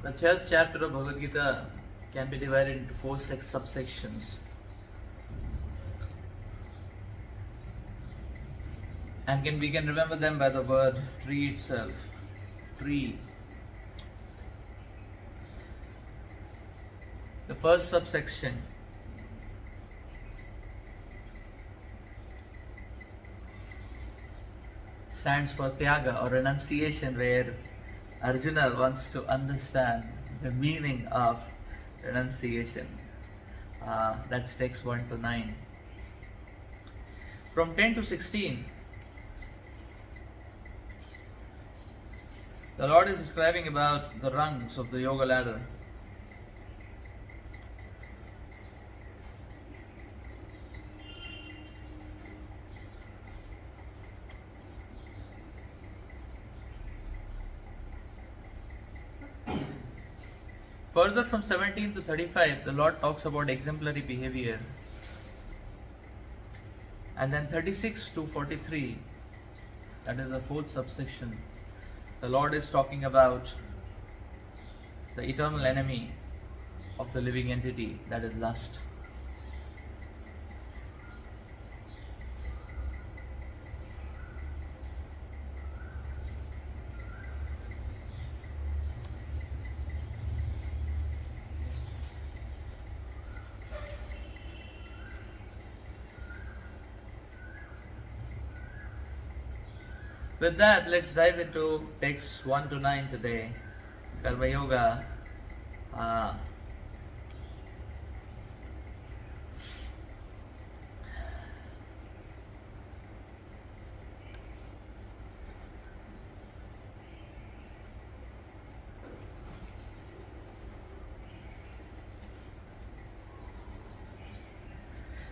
The 12th chapter of Bhagavad Gita can be divided into 4 subsections. And we can remember them by the word tree itself. Tree. The first subsection stands for Tyaga or renunciation, where Arjuna wants to understand the meaning of renunciation. That's text 1 to 9. From 10 to 16, the Lord is describing about the rungs of the yoga ladder. Further, from 17 to 35, the Lord talks about exemplary behavior. And then 36 to 43, that is the fourth subsection, the Lord is talking about the eternal enemy of the living entity, that is lust. With that, let's dive into texts 1 to 9 today. Karma Yoga.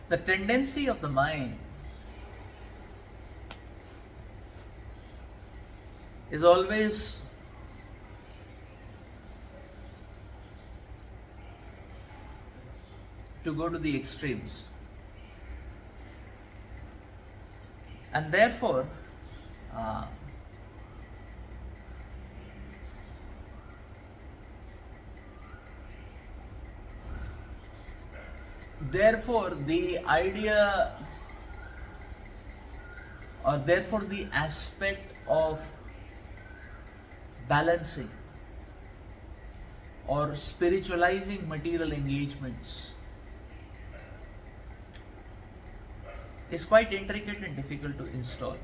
The tendency of the mind is always to go to the extremes, and therefore the idea, or therefore the aspect of balancing or spiritualizing material engagements is quite intricate and difficult to install.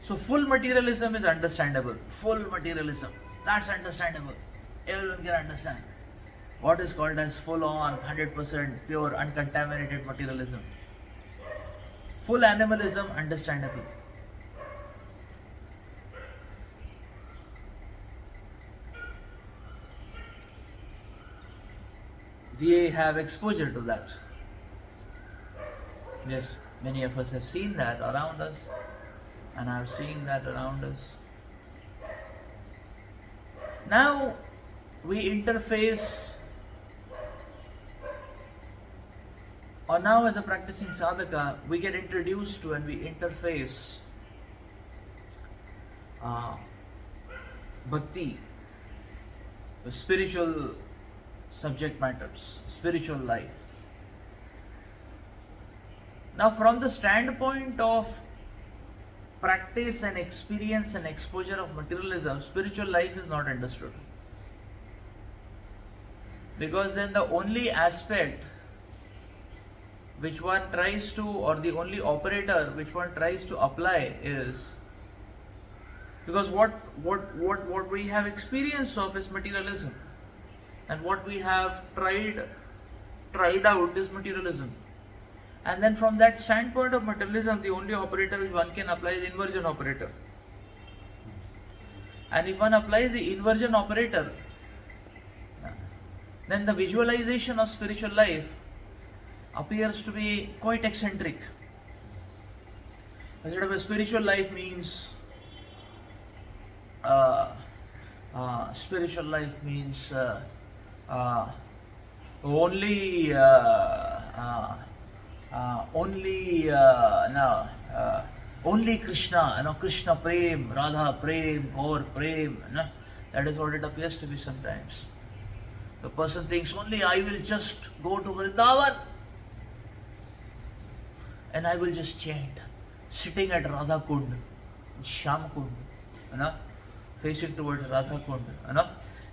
So full materialism is understandable. Full materialism, that's understandable. Everyone can understand what is called as full on 100% pure uncontaminated materialism. Full animalism, understandable. We have exposure to that. Yes, many of us have seen that around us and are seeing that around us. Now we interface, or now as a practicing sadhaka, we get introduced to and we interface bhakti, the spiritual subject matters, spiritual life. Now, from the standpoint of practice and experience and exposure of materialism, spiritual life is not understood. Because then the only aspect which one tries to, or the only operator which one tries to apply is, because what we have experience of is materialism. And what we have tried out is materialism. And then from that standpoint of materialism, the only operator which one can apply is the inversion operator. And if one applies the inversion operator, then the visualization of spiritual life appears to be quite eccentric. Instead of a spiritual life means Only Krishna, Krishna Prem, Radha Prem, Gaur Prem, that is what it appears to be sometimes. The person thinks only I will just go to Vrindavan and I will just chant, sitting at Radha Kund, Shyam Kund, facing towards Radha Kund,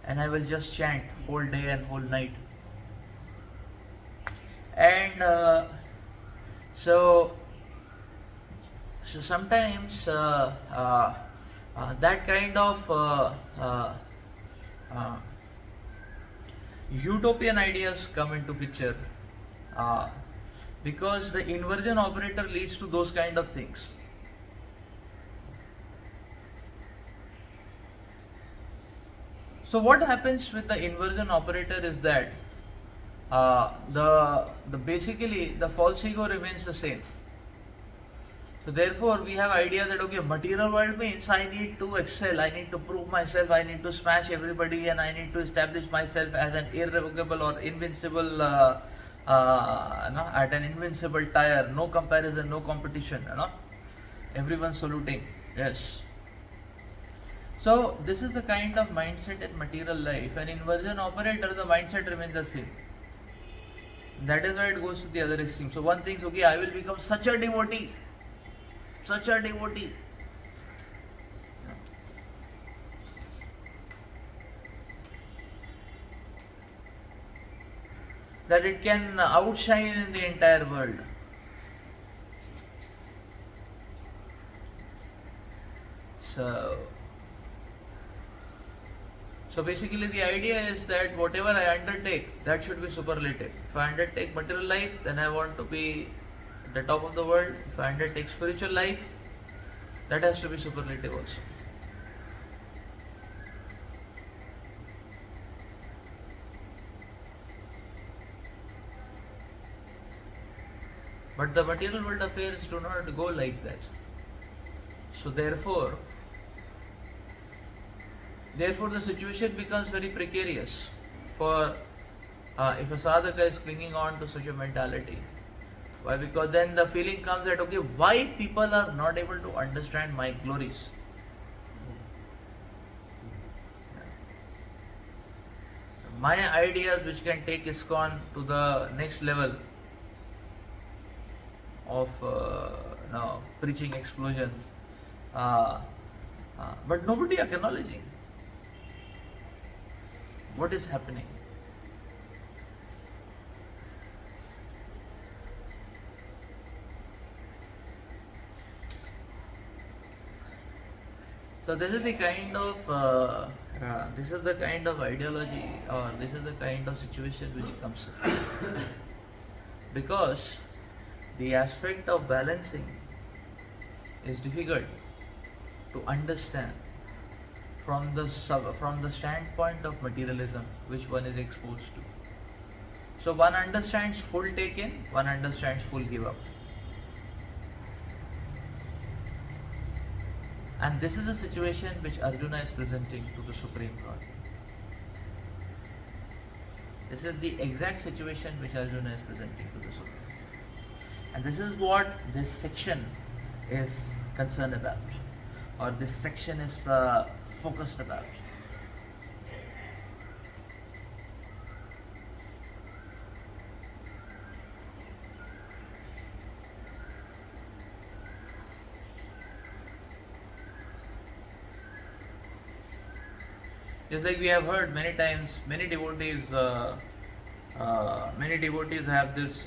and I will just chant whole day and whole night. And so sometimes that kind of utopian ideas come into picture because the inversion operator leads to those kind of things. So what happens with the inversion operator is that the basically the false ego remains the same. So therefore we have idea that okay, material world means I need to excel, I need to prove myself, I need to smash everybody, and I need to establish myself as an irrevocable or invincible at an invincible tire, no comparison, no competition, everyone saluting. Yes. So this is the kind of mindset in material life. An inversion operator, the mindset remains the same. That is why it goes to the other extreme. So one thinks, okay, I will become such a devotee, that it can outshine in the entire world. So basically the idea is that whatever I undertake, that should be superlative. If I undertake material life, then I want to be at the top of the world. If I undertake spiritual life, that has to be superlative also. But the material world affairs do not go like that. So therefore the situation becomes very precarious for if a sadhaka is clinging on to such a mentality. Why? Because then the feeling comes that okay, why people are not able to understand my glories? My ideas which can take ISKCON to the next level of preaching explosion, but nobody acknowledging what is happening. So this is the kind of ideology, or this is the kind of situation which comes because the aspect of balancing is difficult to understand from the standpoint of materialism which one is exposed to. So one understands full take in, one understands full give up. And this is the situation which Arjuna is presenting to the Supreme Lord. This is the exact situation which Arjuna is presenting to the Supreme Lord. And this is what this section is concerned about, or this section is focused about. Just like we have heard many times, many devotees have this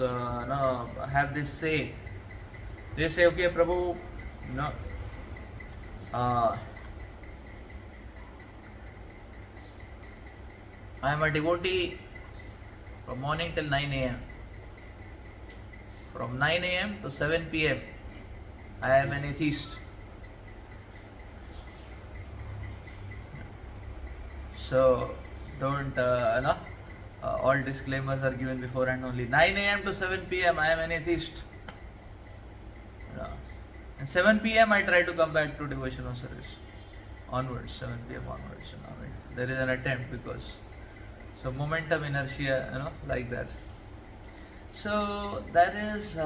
say. They say, okay, Prabhu, I am a devotee from morning till 9 a.m. From 9 a.m. to 7 p.m. I am an atheist. So don't, all disclaimers are given beforehand only. 9 a.m. to 7 p.m. I am an atheist. And 7 p.m. I try to come back to devotional service. Onwards, 7 p.m. onwards. There is an attempt because so momentum, inertia, like that. So that is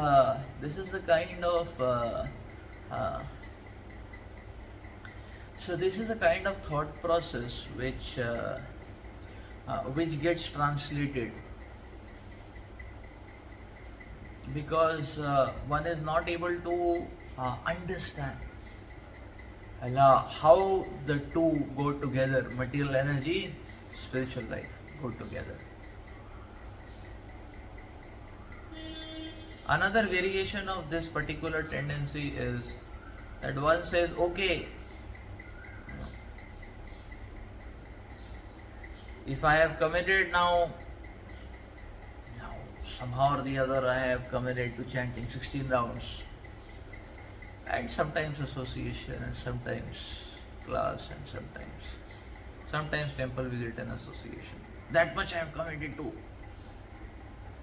this is the kind of Uh, so this is a kind of thought process which gets translated, because one is not able to understand how the two go together. Material energy, spiritual life go together. Another variation of this particular tendency is that one says, okay, if I have committed now somehow or the other I have committed to chanting 16 rounds, and sometimes association, and sometimes class, and sometimes temple visit and association. That much I have committed to.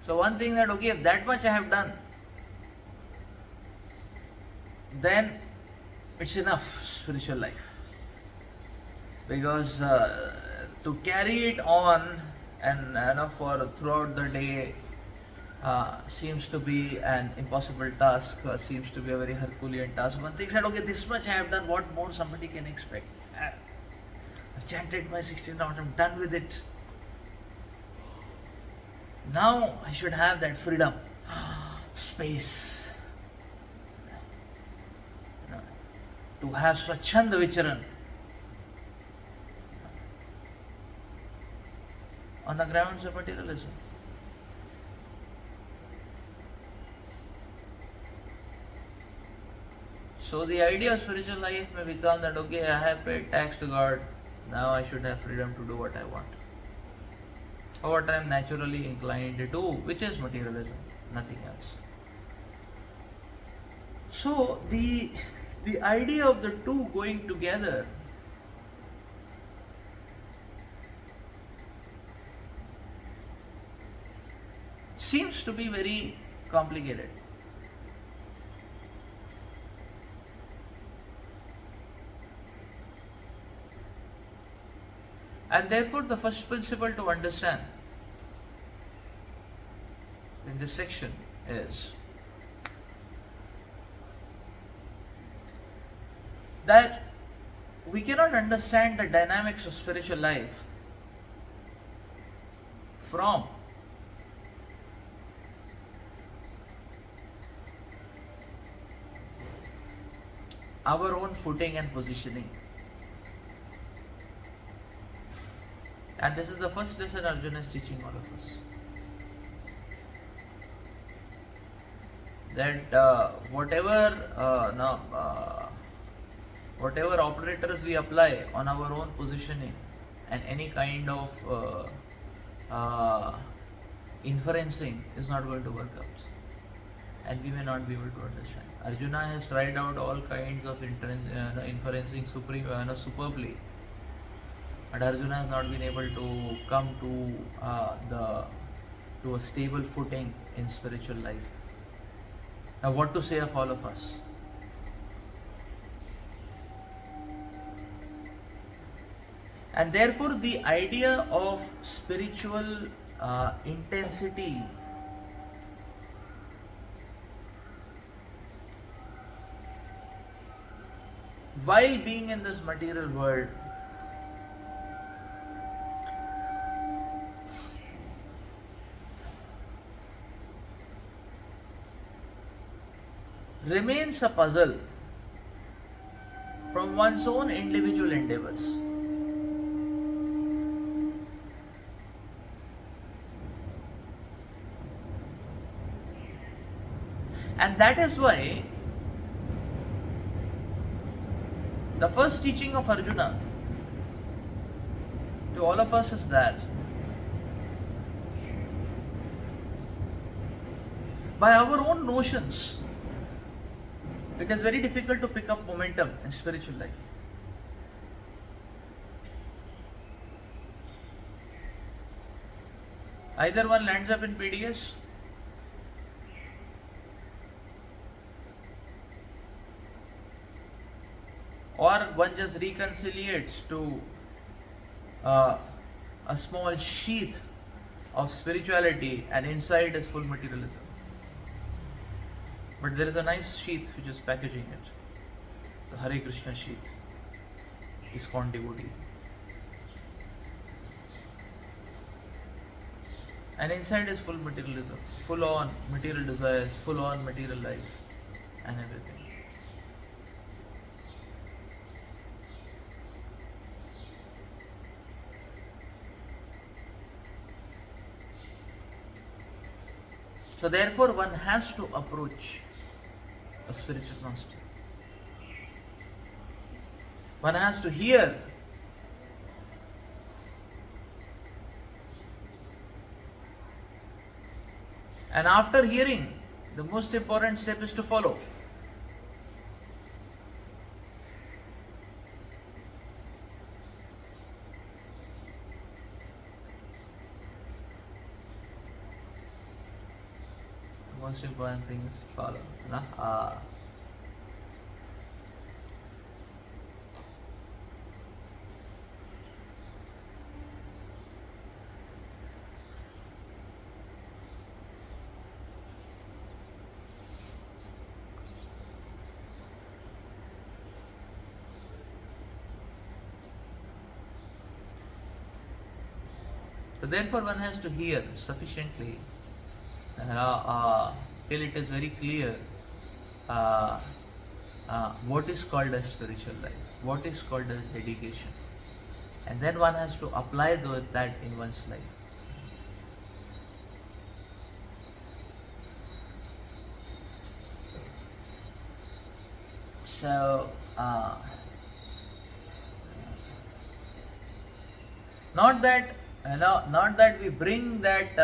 So one thing that, okay, if that much I have done, then it's enough spiritual life. Because to carry it on and for throughout the day seems to be an impossible task, seems to be a very Herculean task. One thinks that, okay, this much I have done, what more somebody can expect? I've chanted my 16 rounds, I'm done with it. Now I should have that freedom, space, to have Swachhanda Vicharan on the grounds of materialism. So the idea of spiritual life may become that, okay, I have paid tax to God, now I should have freedom to do what I want, or what I am naturally inclined to do, which is materialism, nothing else. So the idea of the two going together seems to be very complicated. And therefore, the first principle to understand in this section is that we cannot understand the dynamics of spiritual life from our own footing and positioning. And this is the first lesson Arjuna is teaching all of us. That whatever operators we apply on our own positioning and any kind of inferencing is not going to work out. And we may not be able to understand. Arjuna has tried out all kinds of inferencing superbly. But Arjuna has not been able to come to a stable footing in spiritual life. Now, what to say of all of us? And therefore, the idea of spiritual intensity while being in this material world remains a puzzle from one's own individual endeavors. And that is why the first teaching of Arjuna to all of us is that by our own notions, it is very difficult to pick up momentum in spiritual life. Either one lands up in PDS, or one just reconciliates to a small sheath of spirituality and inside is full materialism. But there is a nice sheath which is packaging it. So Hare Krishna Sheath, ISKCON devotee. And inside is full materialism, full on material desires, full on material life and everything. So therefore one has to approach a spiritual master. One has to hear. And after hearing, the most important step is to follow. The most important thing is to follow. So therefore one has to hear sufficiently till it is very clear what is called as spiritual life, what is called as dedication. And then one has to apply that in one's life. So, not that we bring that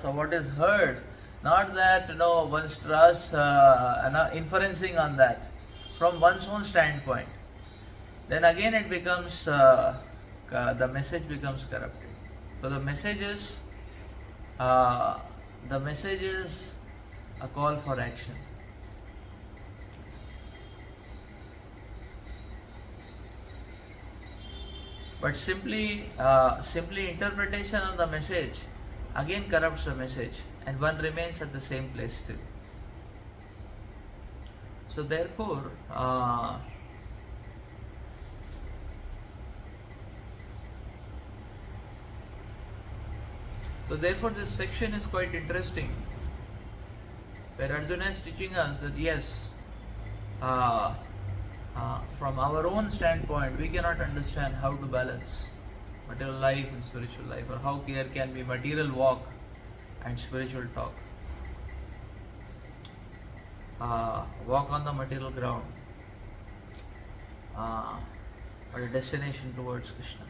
so what is heard, not that one's trust inferencing on that from one's own standpoint, then again it becomes the message becomes corrupted. So the message is a call for action. But simply interpretation of the message again corrupts the message, and one remains at the same place still. So therefore, this section is quite interesting, where Arjuna is teaching us that yes, from our own standpoint, we cannot understand how to balance material life and spiritual life, or how there can be material walk and spiritual talk. Walk on the material ground, but a destination towards Krishna.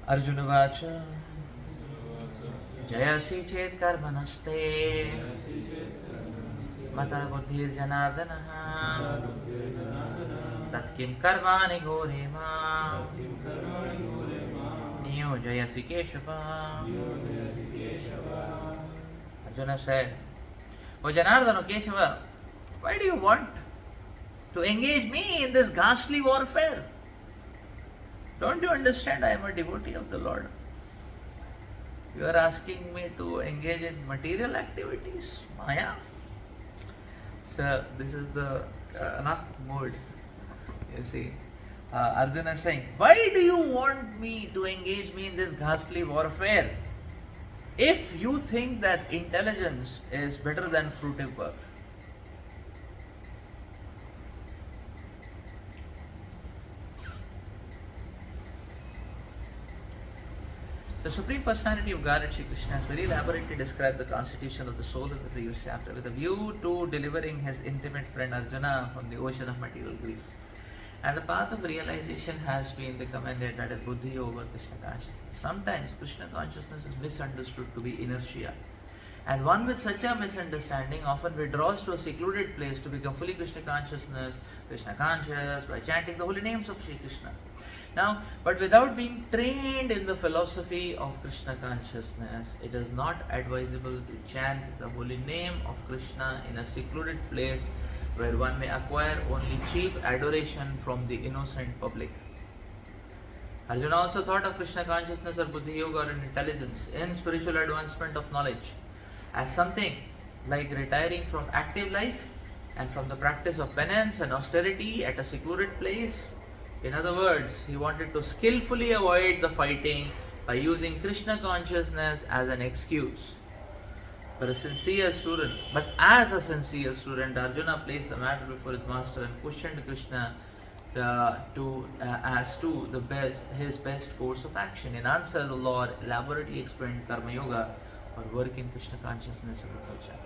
Arjuna Vacha Jayasi Chet Karmanaste Mata Buddhir Janardana Tat Kim Karmani Gorema Niyo Jayasi Keshava. Arjuna said, "O Janardana, Keshava, why do you want to engage me in this ghastly warfare? Don't you understand I am a devotee of the Lord? You are asking me to engage in material activities, Maya." So this is the mood. You see, Arjuna is saying, why do you want me to engage me in this ghastly warfare if you think that intelligence is better than fruitive work? The Supreme Personality of Godhead, Shri Krishna, has very elaborately described the constitution of the soul in the previous chapter with a view to delivering his intimate friend Arjuna from the ocean of material grief. And the path of realization has been recommended, that is Buddhi over Krishna consciousness. Sometimes Krishna consciousness is misunderstood to be inertia, And one with such a misunderstanding often withdraws to a secluded place to become fully Krishna Krishna conscious by chanting the holy names of Sri Krishna. Now, but without being trained in the philosophy of Krishna consciousness, it is not advisable to chant the holy name of Krishna in a secluded place where one may acquire only cheap adoration from the innocent public. Arjuna also thought of Krishna consciousness or Buddhi Yoga or intelligence in spiritual advancement of knowledge as something like retiring from active life and from the practice of penance and austerity at a secluded place. In other words, he wanted to skillfully avoid the fighting by using Krishna consciousness as an excuse. But as a sincere student, Arjuna placed the matter before his master and questioned Krishna as to his best course of action. In answer, the Lord elaborately explained Karma Yoga, or work in Krishna consciousness, in the third chapter.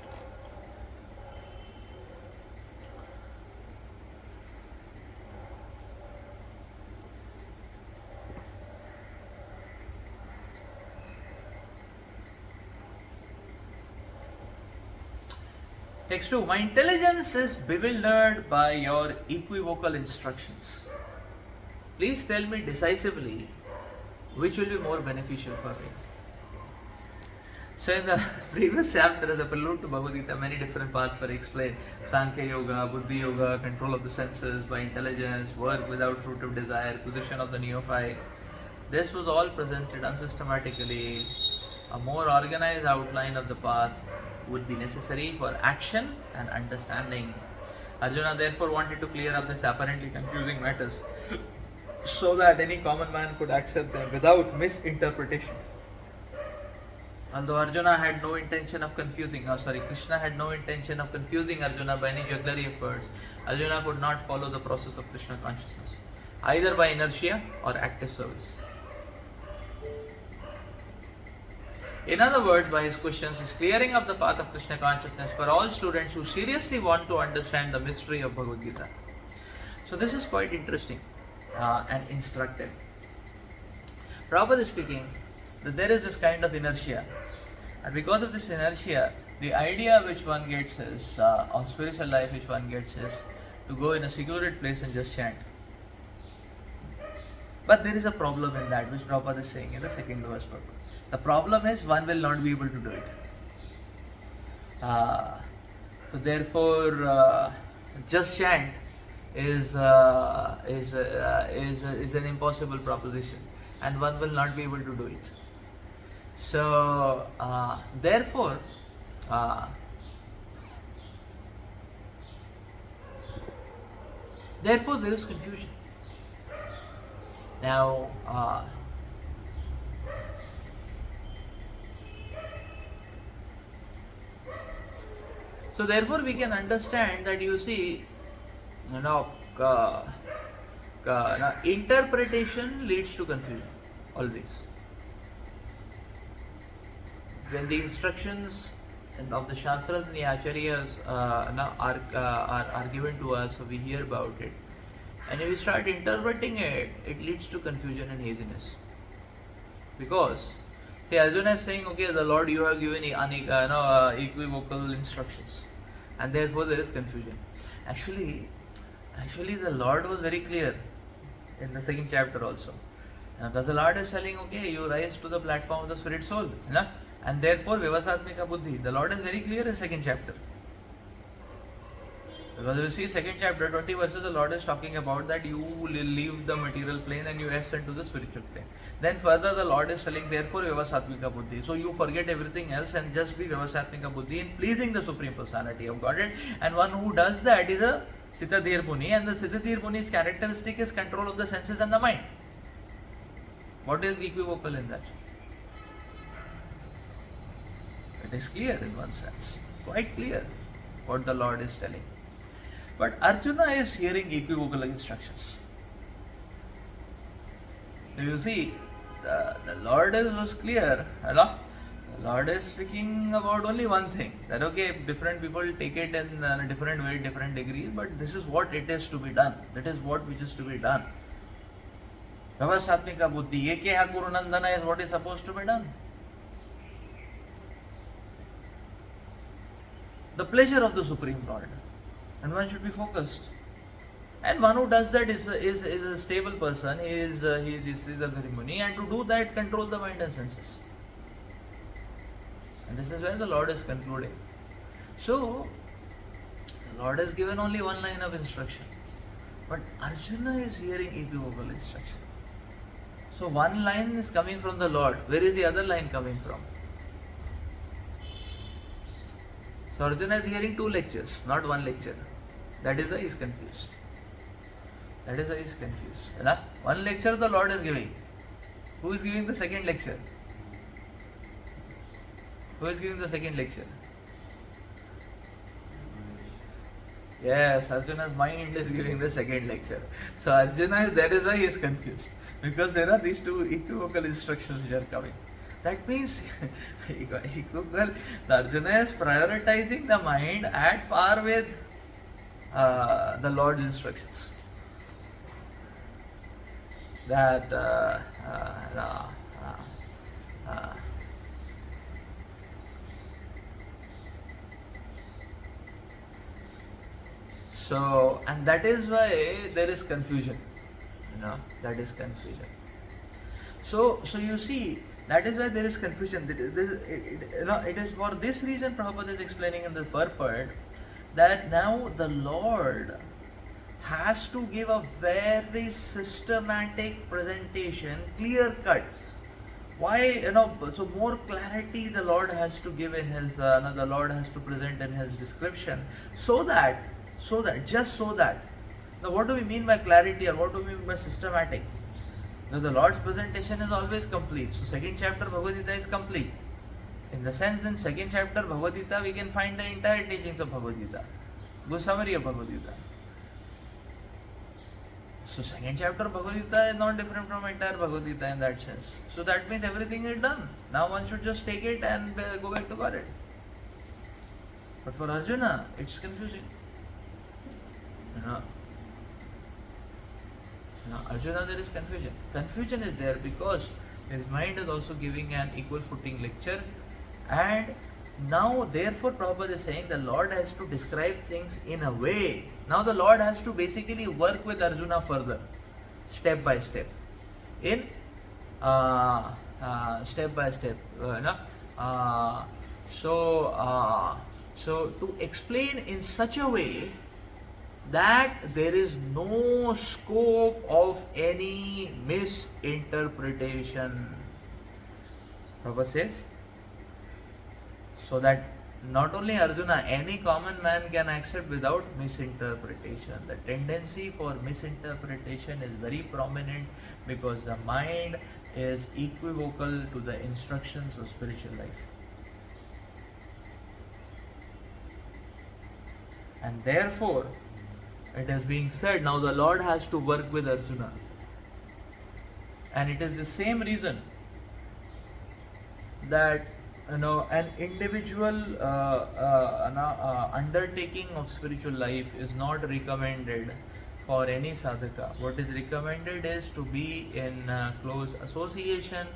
Text 2. My intelligence is bewildered by your equivocal instructions. Please tell me decisively which will be more beneficial for me. So in the previous chapter, as a prelude to Bhagavad Gita, many different paths were explained. Sankhya Yoga, Buddhi Yoga, control of the senses by intelligence, work without fruit of desire, position of the neophyte. This was all presented unsystematically. A more organized outline of the path would be necessary for action and understanding. Arjuna therefore wanted to clear up this apparently confusing matters so that any common man could accept them without misinterpretation. Although Krishna had no intention of confusing Arjuna by any jugglery efforts, Arjuna could not follow the process of Krishna consciousness, either by inertia or active service. In other words, by his questions, he is clearing up the path of Krishna consciousness for all students who seriously want to understand the mystery of Bhagavad Gita. So this is quite interesting and instructive. Properly speaking, that there is this kind of inertia, and because of this inertia, the idea which one gets is, of spiritual life which one gets is to go in a secluded place and just chant. But there is a problem in that, which Prabhupada is saying in the second verse. The problem is one will not be able to do it. So therefore, just chant is an impossible proposition, and one will not be able to do it. So therefore, there is confusion. Now, so therefore we can understand that, you see, interpretation leads to confusion always. When the instructions of the Shastras and the Acharyas are given to us, so we hear about it, and if we start interpreting it, it leads to confusion and haziness. Because, see, Arjuna is saying, okay, the Lord, you have given equivocal instructions, and therefore there is confusion. Actually, the Lord was very clear in the second chapter also. Because the Lord is telling, okay, you rise to the platform of the spirit soul, and therefore Vivasatmika Buddhi. The Lord is very clear in second chapter. Because you see, second chapter, 20 verses, the Lord is talking about that you will leave the material plane and you ascend to the spiritual plane. Then further the Lord is telling, therefore Vivasatmika Buddhi. So you forget everything else and just be Vivasatmika Buddhi in pleasing the Supreme Personality of Godhead. And one who does that is a Siddhadhir Muni, and the Siddhadhir Muni's characteristic is control of the senses and the mind. What is equivocal in that? It is clear in one sense, quite clear what the Lord is telling. But Arjuna is hearing equivocal instructions. You see, the Lord was clear. The Lord is speaking about only one thing, that okay, different people take it in a different way, different degrees, but this is what it is to be done. That is what which is to be done. Vivasatmika Buddhi, Eke Guru Nandana is what is supposed to be done. the pleasure of the Supreme Lord. And one should be focused. And one who does that is a stable person. He is the Gharimuni, and to do that, control the mind and senses. And this is where the Lord is concluding. So, the Lord has given only one line of instruction, but Arjuna is hearing equivocal instruction. So, one line is coming from the Lord. Where is the other line coming from? So, Arjuna is hearing two lectures, not one lecture. That is why he is confused. That is why he is confused. Right? One lecture the Lord is giving. Who is giving the second lecture? Who is giving the second lecture? Yes, Arjuna's mind is giving the second lecture. So Arjuna, that is why he is confused. Because there are these two equivocal instructions which are coming. That means equivocal, Arjuna is prioritizing the mind at par with the Lord's instructions. That so, and that is why there is confusion. That is confusion. So you see, that is why there is confusion. It is for this reason Prabhupada is explaining in the purport that now the Lord has to give a very systematic presentation, clear cut. Why, so more clarity the Lord has to give in his, the Lord has to present in his description, so that, now what do we mean by clarity, or what do we mean by systematic? Now the Lord's presentation is always complete. So second chapter Bhagavad Gita is complete. In the sense, in second chapter Bhagavad Gita, we can find the entire teachings of Bhagavad Gita. Good summary of Bhagavad Gita. So second chapter Bhagavad Gita is not different from entire Bhagavad Gita in that sense. So that means everything is done. Now one should just take it and go back to Godhead. But for Arjuna, it's confusing. Arjuna, there is confusion. Confusion is there because his mind is also giving an equal footing lecture, and now therefore Prabhupada is saying the Lord has to describe things in a way. Now the Lord has to basically work with Arjuna further, step by step, in step by step. So to explain in such a way that there is no scope of any misinterpretation. Prabhupada says, so that not only Arjuna, any common man can accept without misinterpretation. The tendency for misinterpretation is very prominent because the mind is equivocal to the instructions of spiritual life. And therefore, it is being said, now the Lord has to work with Arjuna. And it is the same reason that an individual undertaking of spiritual life is not recommended for any sadhaka. What is recommended is to be in close association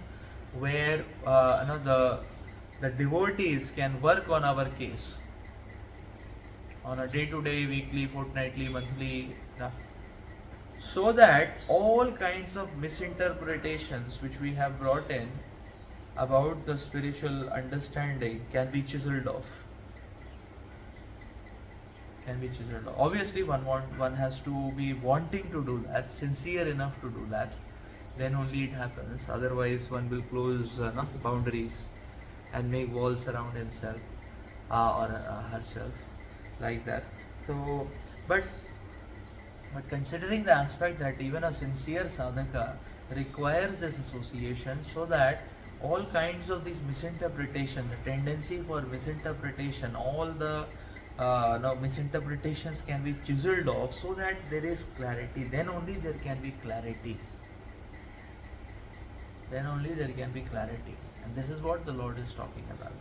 where the devotees can work on our case on a day-to-day, weekly, fortnightly, monthly, so that all kinds of misinterpretations which we have brought in about the spiritual understanding can be chiseled off. Obviously, one has to be wanting to do that, sincere enough to do that. Then only it happens. Otherwise, one will close boundaries and make walls around himself or herself, like that. So, but considering the aspect that even a sincere sadhaka requires this association, so that all kinds of these misinterpretation, the tendency for misinterpretation, all the misinterpretations can be chiseled off, so that there is clarity. Then only there can be clarity. And this is what the Lord is talking about.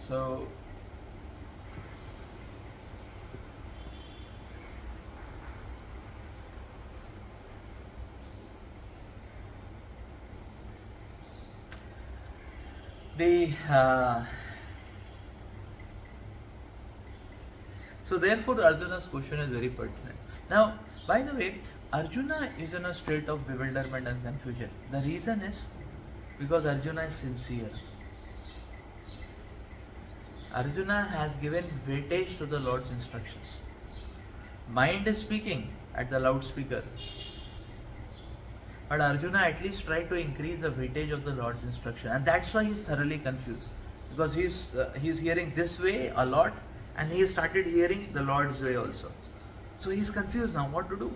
So The so therefore Arjuna's question is very pertinent. Now, by the way, Arjuna is in a state of bewilderment and confusion. The reason is because Arjuna is sincere. Arjuna has given weightage to the Lord's instructions. Mind is speaking at the loudspeaker, but Arjuna at least tried to increase the weightage of the Lord's instruction, and that's why he's thoroughly confused, because he's hearing this way a lot, and he started hearing the Lord's way also. So he's confused now what to do,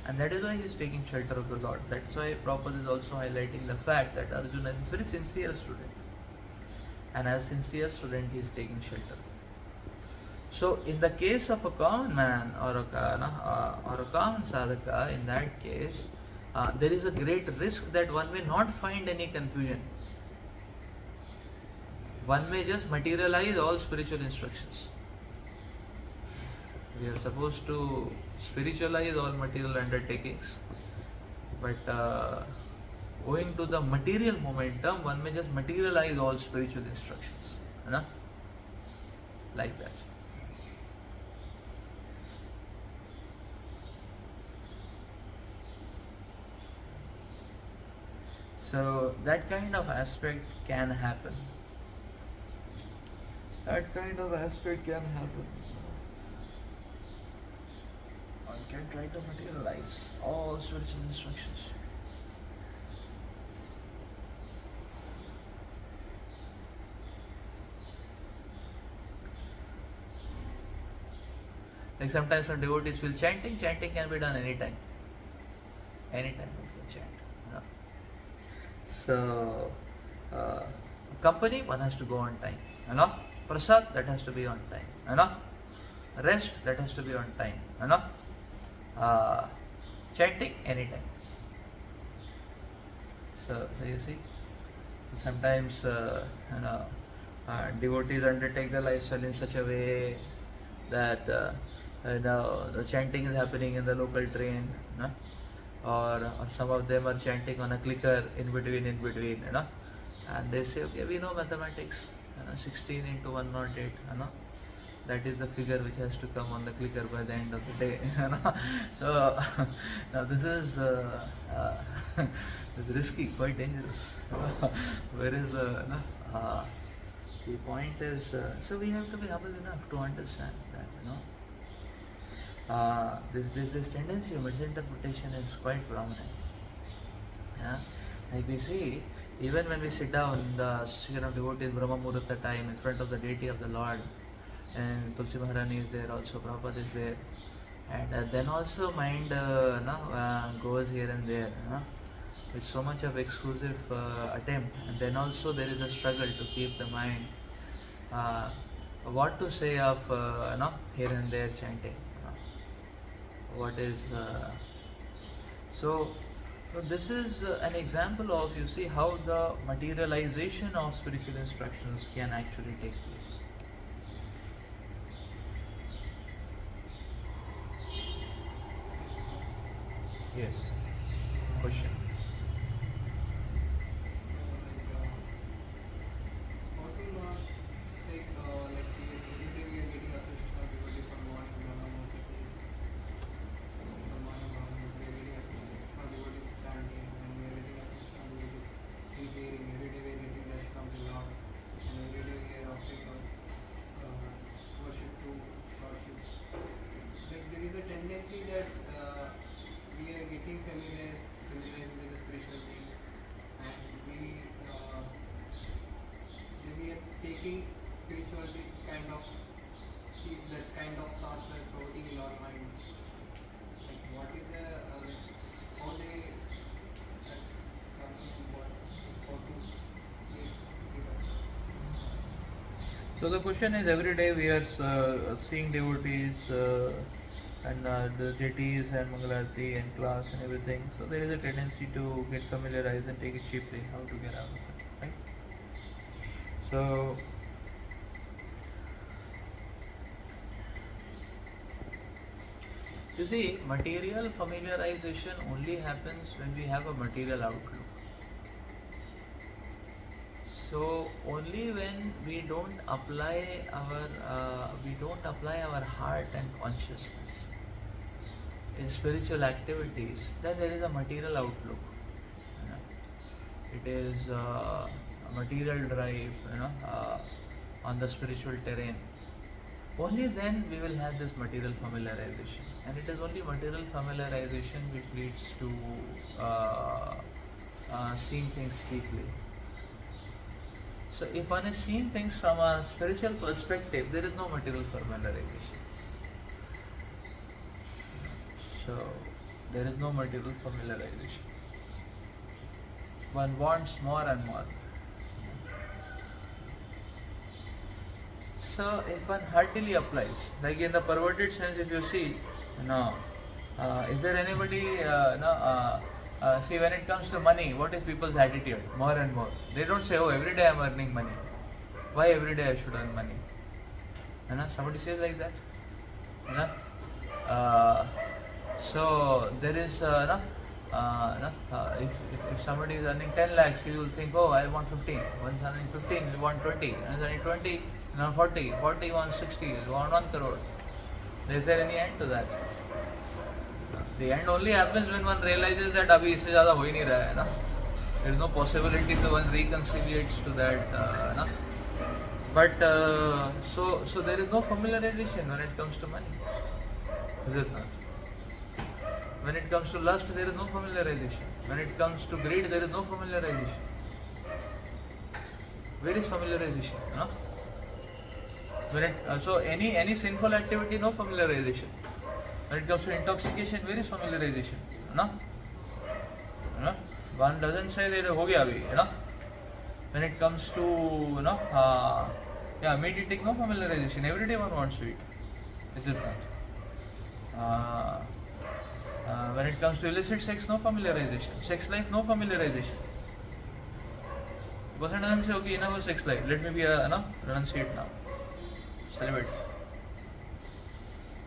and that is why he's taking shelter of the Lord. That's why Prabhupada is also highlighting the fact that Arjuna is a very sincere student, and as a sincere student, he is taking shelter. So, in the case of a common man or a common sadhaka, in that case, there is a great risk that one may not find any confusion. One may just materialize all spiritual instructions. We are supposed to spiritualize all material undertakings, but owing to the material momentum, one may just materialize all spiritual instructions. Like that. So that kind of aspect can happen. That kind of aspect can happen. One can try to materialize all spiritual instructions. Like sometimes some devotees feel chanting can be done anytime. Anytime we can chant. So, company, one has to go on time. Prasad, that has to be on time. Rest, that has to be on time. Chanting, anytime. So you see, sometimes devotees undertake the lifestyle in such a way that the chanting is happening in the local train. Or some of them are chanting on a clicker in between, and they say, okay, we know mathematics, 16 into 108, that is the figure which has to come on the clicker by the end of the day. So now this is it's risky, quite dangerous. Whereas the point is, so we have to be humble enough to understand that this tendency of misinterpretation is quite prominent. Like we see, even when we sit down in the association of devotees, Brahma Muhurta time, in front of the deity of the Lord, and Tulsi Maharani is there, also Prabhupada is there, and then also mind goes here and there with so much of exclusive attempt, and then also there is a struggle to keep the mind what to say of here and there chanting. What is so this is an example of, you see, how the materialization of spiritual instructions can actually take place. Yes. Question. So the question is, every day we are seeing devotees and the deities and Mangalarti and class and everything. So there is a tendency to get familiarized and take it cheaply. How to get out of it, right? So you see, material familiarization only happens when we have a material outlook. So only when we don't apply our heart and consciousness in spiritual activities, then there is a material outlook. You know. It is a material drive, on the spiritual terrain. Only then we will have this material familiarization, and it is only material familiarization which leads to seeing things deeply. So if one is seeing things from a spiritual perspective, there is no material familiarization. So there is no material familiarization. One wants more and more. So if one heartily applies, like in the perverted sense, if you see, is there anybody, see, when it comes to money, what is people's attitude? More and more. They don't say, oh, every day I'm earning money. Why every day I should earn money? Somebody says like that. So there is, if somebody is earning 10 lakhs, he will think, oh, I want 15. Once earning 15, he want 20. Once earning 20, 40. 40 wants 60. He want 1 crore. Is there any end to that? The end only happens when one realizes that abhi isse zyada ho hi nahi raha hai, na? There is no possibility, so one reconciliates to that. But so there is no familiarization when it comes to money. Is it not? When it comes to lust, there is no familiarization. When it comes to greed, there is no familiarization. Where is familiarization? So any sinful activity, no familiarization. When it comes to intoxication, where is familiarization? One doesn't say that ho gaya abhi, When it comes to meat eating, no familiarization. Every day one wants to eat. Is it not? When it comes to illicit sex, no familiarization. Sex life, no familiarization. The person doesn't say, okay, enough of sex life. Let me be a renunciate now. Celibate.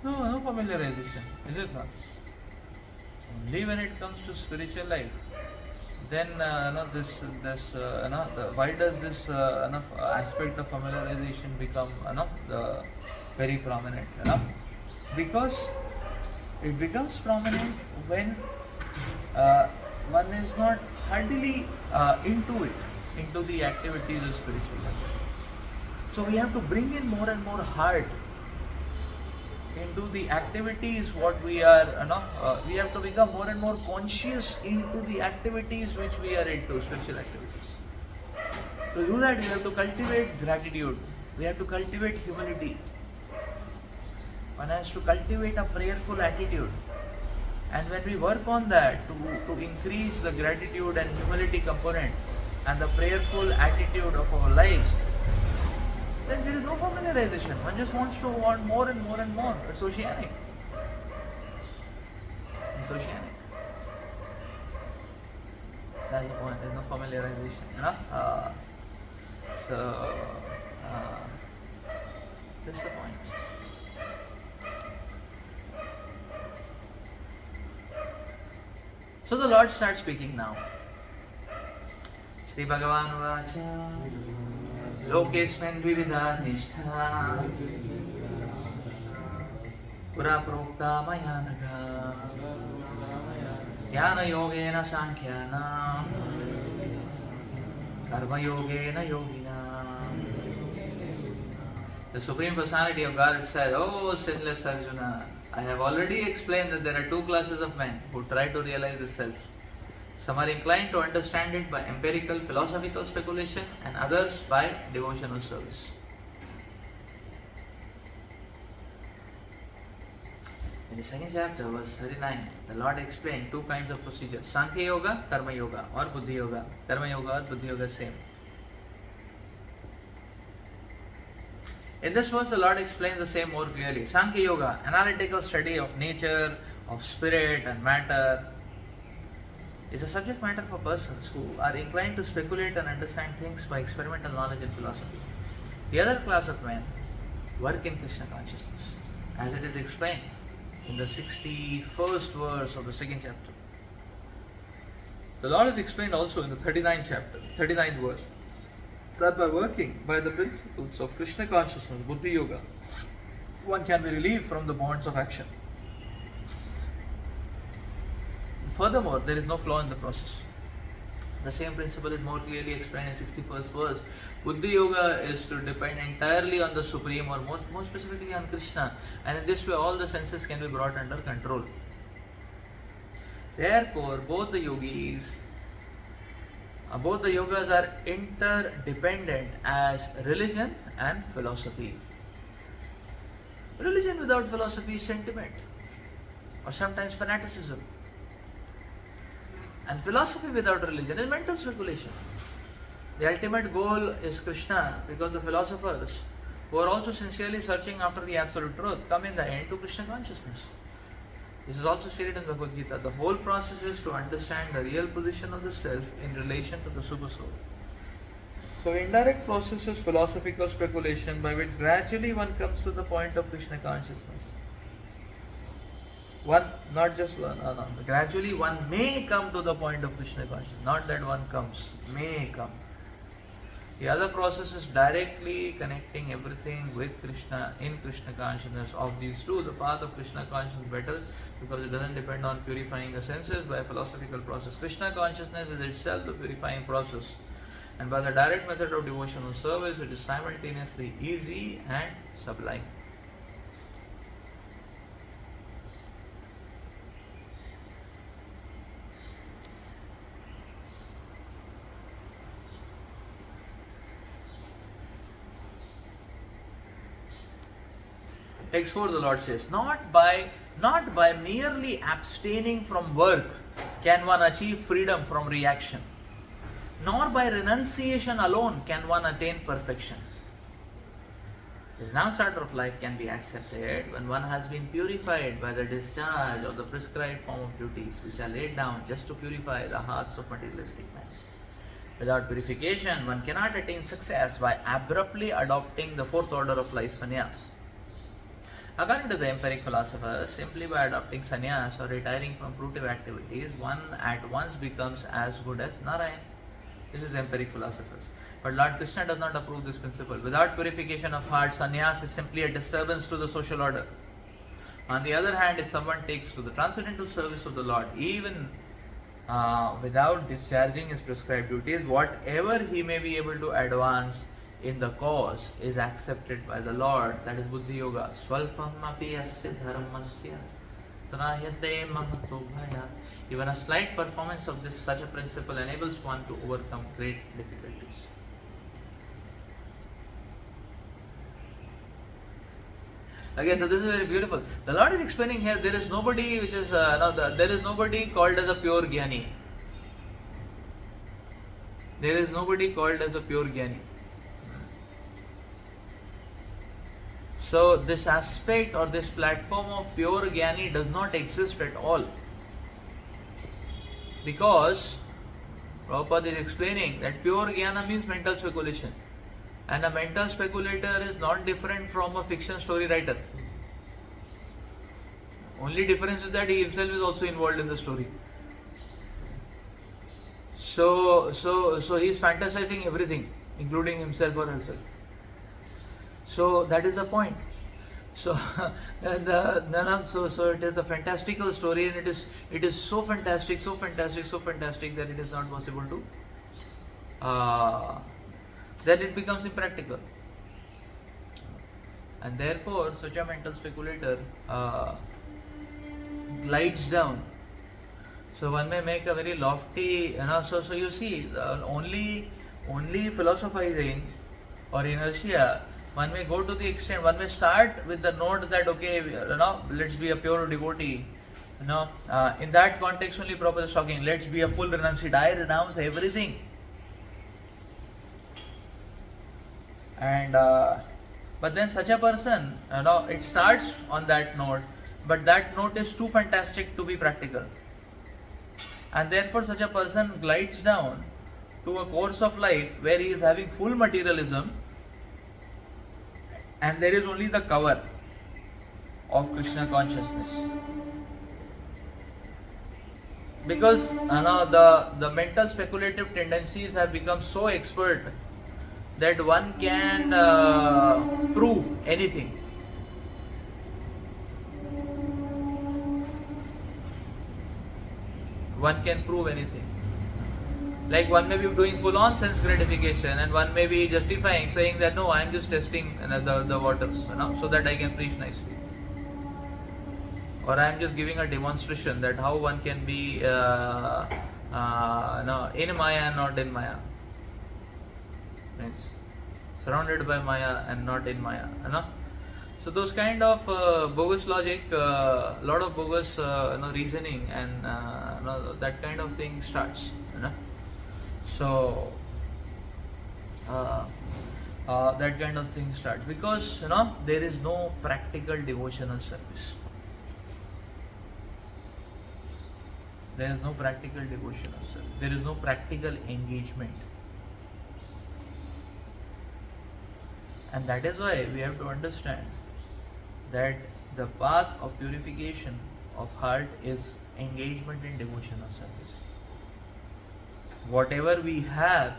No familiarization. Is it not? Only when it comes to spiritual life, then why does this aspect of familiarization become very prominent? Because it becomes prominent when one is not heartily into the activities of spiritual life. So we have to bring in more and more heart into the activities what we are, we have to become more and more conscious into the activities which we are into, spiritual activities. To do that, we have to cultivate gratitude. We have to cultivate humility. One has to cultivate a prayerful attitude. And when we work on that to increase the gratitude and humility component and the prayerful attitude of our lives, then there is no familiarization. One just wants to want more and more and more. It's oceanic. It's oceanic. That's the point. There's no familiarization. So that's the point. So the Lord starts speaking now. Sri Bhagavan Vacha Lokesmen Vivida Nishtha Pura Prokta Mayanaga Jnana Yogena Sankhyanam Karma Yogena Yoginam. The Supreme Personality of God said, oh sinless Arjuna, I have already explained that there are two classes of men who try to realize the self. Some are inclined to understand it by empirical philosophical speculation and others by devotional service. In the second chapter, verse 39, the Lord explained two kinds of procedures: Sankhya Yoga, Karma Yoga, or Buddhi Yoga. Karma Yoga or Buddhi Yoga, same. In this verse, the Lord explains the same more clearly. Sankhya Yoga, analytical study of nature, of spirit and matter, is a subject matter for persons who are inclined to speculate and understand things by experimental knowledge and philosophy. The other class of men work in Krishna consciousness, as it is explained in the 61st verse of the second chapter. The Lord is explained also in the 39th chapter, 39th verse. that by working by the principles of Krishna consciousness, Buddhi Yoga, one can be relieved from the bonds of action. Furthermore, there is no flaw in the process. The same principle is more clearly explained in 61st verse. Buddhi Yoga is to depend entirely on the Supreme, or more specifically on Krishna, and in this way all the senses can be brought under control. Therefore, both the yogas are interdependent as religion and philosophy. Religion without philosophy is sentiment, or sometimes fanaticism. And philosophy without religion is mental speculation. The ultimate goal is Krishna, because the philosophers, who are also sincerely searching after the absolute truth, come in the end to Krishna consciousness. This is also stated in Bhagavad Gita. The whole process is to understand the real position of the self in relation to the super soul. So indirect process is philosophical speculation by which gradually one comes to the point of Krishna consciousness. Gradually one may come to the point of Krishna consciousness. Not that one comes, may come. The other process is directly connecting everything with Krishna in Krishna consciousness. Of these two, the path of Krishna consciousness is better because it doesn't depend on purifying the senses by a philosophical process. Krishna consciousness is itself the purifying process, and by the direct method of devotional service, it is simultaneously easy and sublime. Text 4, the Lord says, not by merely abstaining from work can one achieve freedom from reaction, nor by renunciation alone can one attain perfection. The renounced order of life can be accepted when one has been purified by the discharge of the prescribed form of duties which are laid down just to purify the hearts of materialistic men. Without purification, one cannot attain success by abruptly adopting the fourth order of life, sannyas. According to the empiric philosophers, simply by adopting sannyas or retiring from fruitive activities, one at once becomes as good as Narayan. This is the empiric philosophers. But Lord Krishna does not approve this principle. Without purification of heart, sannyas is simply a disturbance to the social order. On the other hand, if someone takes to the transcendental service of the Lord, even without discharging his prescribed duties, whatever he may be able to advance in the cause is accepted by the Lord. That is Buddhi Yoga. Swalpam api asya dharmasya trayate mahato bhaya. Even a slight performance of such a principle enables one to overcome great difficulties. Okay, so this is very beautiful. The Lord is explaining here, there is nobody which is there is nobody called as a pure jnani. There is nobody called as a pure jnani. So this aspect or this platform of pure jnani does not exist at all. Because Prabhupada is explaining that pure jnana means mental speculation. And a mental speculator is not different from a fiction story writer. Only difference is that he himself is also involved in the story. So he is fantasizing everything, including himself or herself. So that is the point. So so it is a fantastical story, and it is so fantastic that it is not possible to that it becomes impractical. And therefore such a mental speculator glides down. So one may make a very lofty, so you see, only philosophizing or inertia, one may go to the extent, one may start with the note that okay, let's be a pure devotee. In that context only Prabhupada is talking, let's be a full renunciate. I renounce everything. And but then such a person, it starts on that note, but that note is too fantastic to be practical. And therefore such a person glides down to a course of life where he is having full materialism, and there is only the cover of Krishna consciousness. Because the mental speculative tendencies have become so expert that one can prove anything. One can prove anything. Like one may be doing full on sense gratification, and one may be justifying, saying that no, I am just testing the waters, so that I can preach nicely. Or I am just giving a demonstration that how one can be in Maya and not in Maya. Means surrounded by Maya and not in Maya. So those kind of bogus logic, lot of bogus reasoning, and that kind of thing starts. So that kind of thing starts because there is no practical devotional service. There is no practical devotional service. There is no practical engagement. And that is why we have to understand that the path of purification of heart is engagement in devotional service. Whatever we have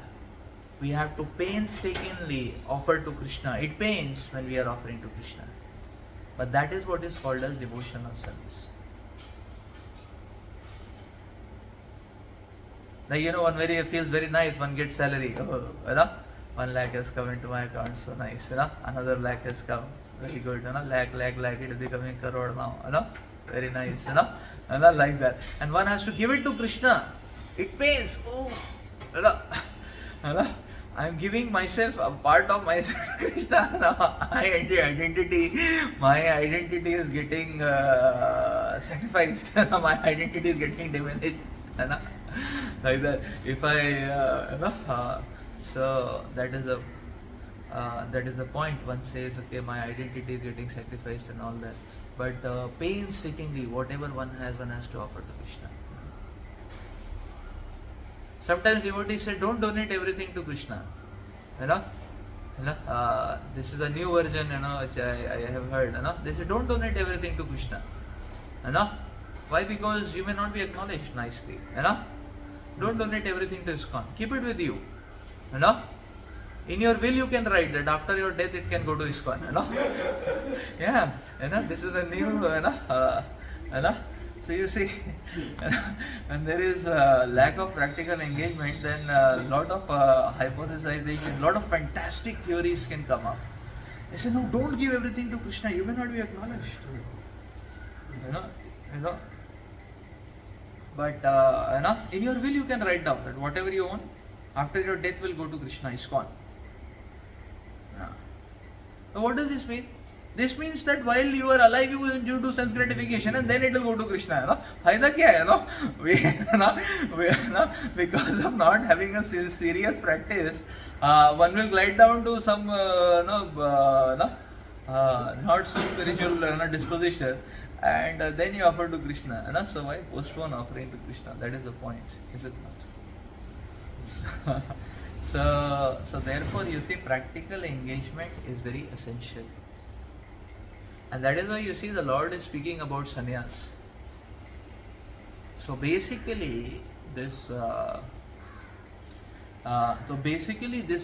to painstakingly offer to Krishna. It pains when we are offering to Krishna. But that is what is called as devotional service. Like, one feels very nice, one gets salary. 1 lakh has come into my account, so nice. Another lakh has come, very good. Lakh, it is becoming crore now. Very nice. Like that. And one has to give it to Krishna. It pains. I am giving myself a part of myself to Krishna. My identity is getting sacrificed. My identity is getting diminished. Like that. If I, so that is the point. One says, okay, my identity is getting sacrificed and all that. But painstakingly, whatever one has to offer to Krishna. Sometimes devotees say, don't donate everything to Krishna. This is a new version, which I have heard. They say, don't donate everything to Krishna. Why? Because you may not be acknowledged nicely. Don't donate everything to ISKCON. Keep it with you. In your will you can write that after your death it can go to ISKCON. Yeah. This is a new. So you see, when there is a lack of practical engagement, then a lot of hypothesizing and a lot of fantastic theories can come up. They say, no, don't give everything to Krishna. You may not be acknowledged. But in your will you can write down that whatever you own, after your death will go to Krishna, ISKCON. So what does this mean? This means that while you are alive, you do sense gratification and then it will go to Krishna. Faida kya hai? Because of not having a serious practice, one will glide down to some not so spiritual disposition, and then you offer to Krishna. So why postpone offering to Krishna? That is the point, is it not? So therefore you see, practical engagement is very essential. And that is why you see the Lord is speaking about sannyas. So basically this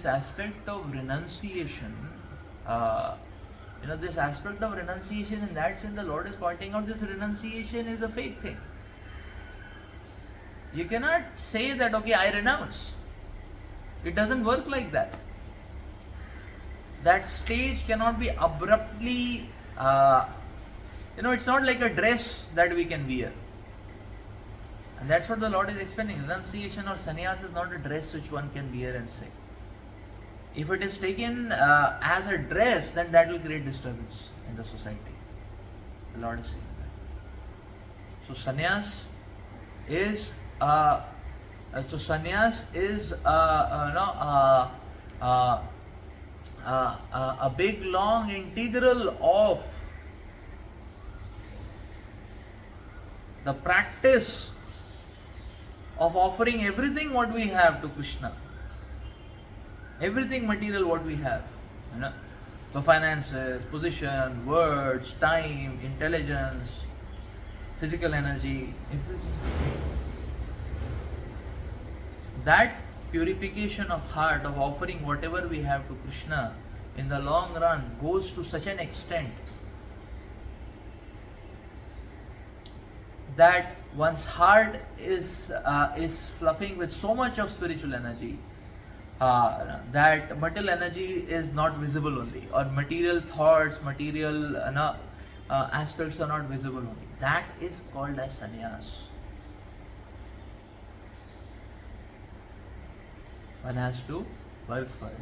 aspect of renunciation, this aspect of renunciation, in that sense the Lord is pointing out this renunciation is a fake thing. You cannot say that, okay, I renounce. It doesn't work like that. That stage cannot be abruptly, it's not like a dress that we can wear. And that's what the Lord is explaining. Renunciation or sannyas is not a dress which one can wear and say. If it is taken as a dress, then that will create disturbance in the society. The Lord is saying that. So sannyas is a big long integral of the practice of offering everything what we have to Krishna. Everything material what we have. So finances, position, words, time, intelligence, physical energy, everything. That purification of heart, of offering whatever we have to Krishna, in the long run goes to such an extent that one's heart is fluffing with so much of spiritual energy that material energy is not visible only, or material thoughts, material aspects are not visible only. That is called as sannyas. One has to work for it.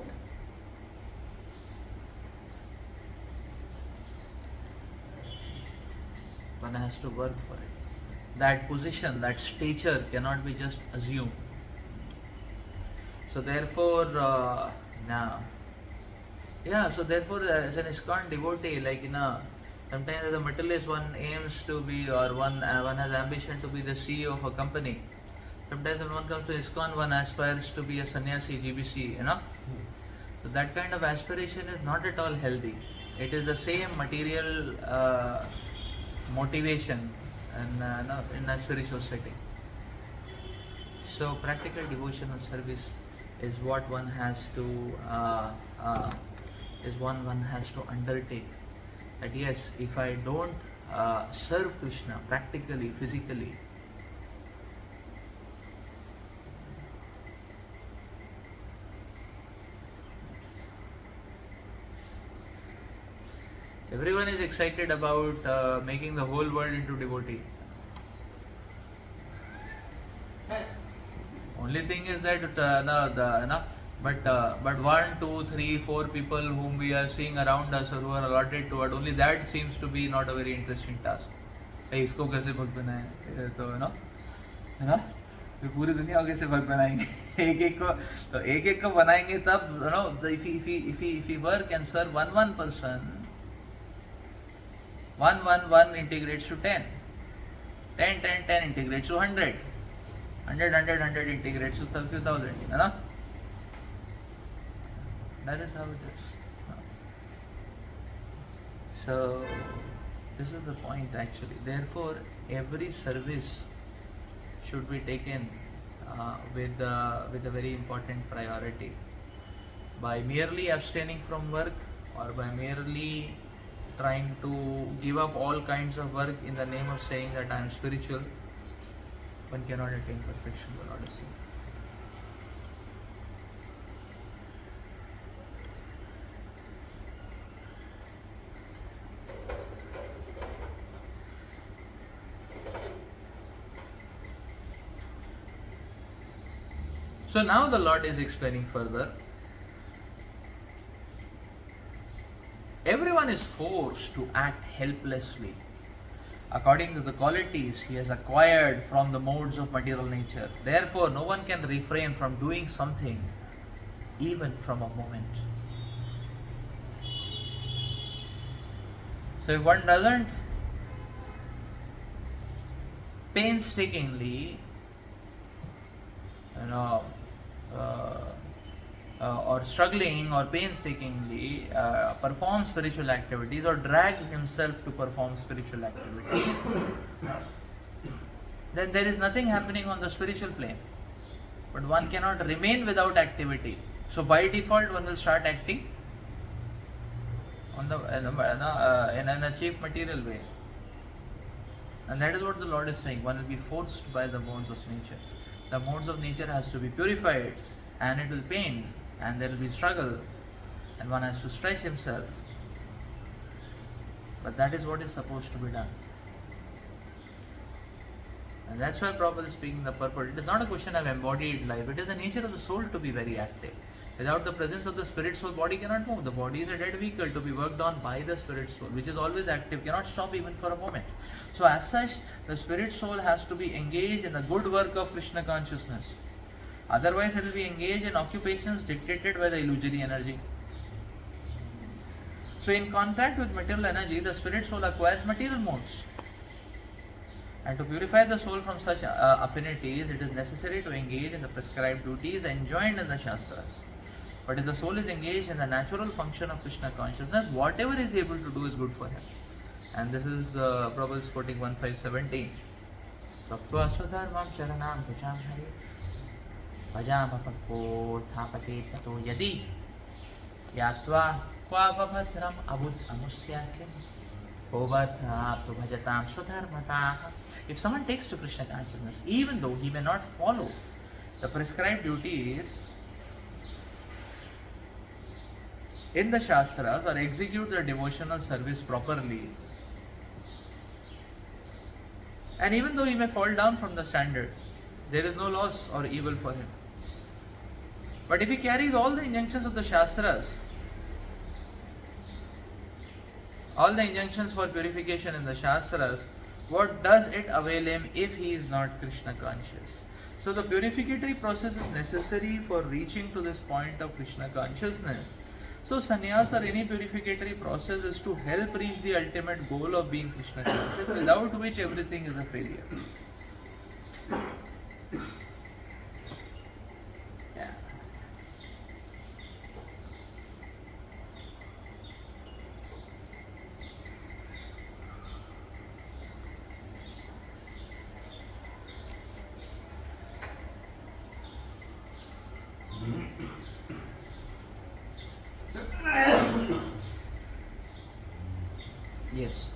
One has to work for it. That position, that stature cannot be just assumed. So therefore, as an ISKCON devotee, sometimes as a materialist, one aims to be, or one has ambition to be the CEO of a company. Sometimes when one comes to ISKCON, one aspires to be a sannyasi, GBC, So that kind of aspiration is not at all healthy. It is the same material motivation in a spiritual setting. So practical devotional service is what one has to undertake. That yes, if I don't serve Krishna practically, physically, everyone is excited about making the whole world into devotee. Only thing is that but 1, 2, 3, 4 people whom we are seeing around us or who are allotted to it, only that seems to be not a very interesting task. इसको कैसे भक्त बनाए, तो तो पूरी दुनिया को कैसे भक्त बनाएंगे, एक को बनाएंगे तब if we work and serve one person, 1 integrates to 10, 10 integrates to 100, 100 integrates to 30,000, That is how it is. So this is the point actually. Therefore, every service should be taken with a very important priority. By merely abstaining from work, or by merely trying to give up all kinds of work in the name of saying that I am spiritual, one cannot attain perfection, the Lord is saying. So now the Lord is explaining further. Everyone is forced to act helplessly according to the qualities he has acquired from the modes of material nature. Therefore, no one can refrain from doing something, even from a moment. So if one doesn't painstakingly or struggling or painstakingly perform spiritual activities, or drag himself to perform spiritual activities, then there is nothing happening on the spiritual plane. But one cannot remain without activity. So by default, one will start acting on in a cheap material way. And that is what the Lord is saying. One will be forced by the modes of nature. The modes of nature has to be purified, and it will pain, and there will be struggle, and one has to stretch himself. But that is what is supposed to be done. And that's why Prabhupada is speaking the purport. It is not a question of embodied life. It is the nature of the soul to be very active. Without the presence of the spirit soul, body cannot move. The body is a dead vehicle to be worked on by the spirit soul, which is always active, cannot stop even for a moment. So as such, the spirit soul has to be engaged in the good work of Krishna consciousness. Otherwise, it will be engaged in occupations dictated by the illusory energy. So in contact with material energy, the spirit soul acquires material modes. And to purify the soul from such affinities, it is necessary to engage in the prescribed duties enjoined in the Shastras. But if the soul is engaged in the natural function of Krishna consciousness, whatever is able to do is good for him. And this is Prabhupada is quoting 1517. Taptva swadharmam charanam bhajam hari भजामपकोत्थापते ततो यदि यात्वा क्वाभद्रम अबुद अमुष्याख्यम Bhajataam Swadharmataha. If someone takes to Krishna consciousness, even though he may not follow the prescribed duties in the Shastras or execute the devotional service properly, and even though he may fall down from the standard, there is no loss or evil for him. But if he carries all the injunctions of the Shastras, all the injunctions for purification in the Shastras, what does it avail him if he is not Krishna conscious? So the purificatory process is necessary for reaching to this point of Krishna consciousness. So sannyas or any purificatory process is to help reach the ultimate goal of being Krishna conscious, without which everything is a failure. Yeah. Yes.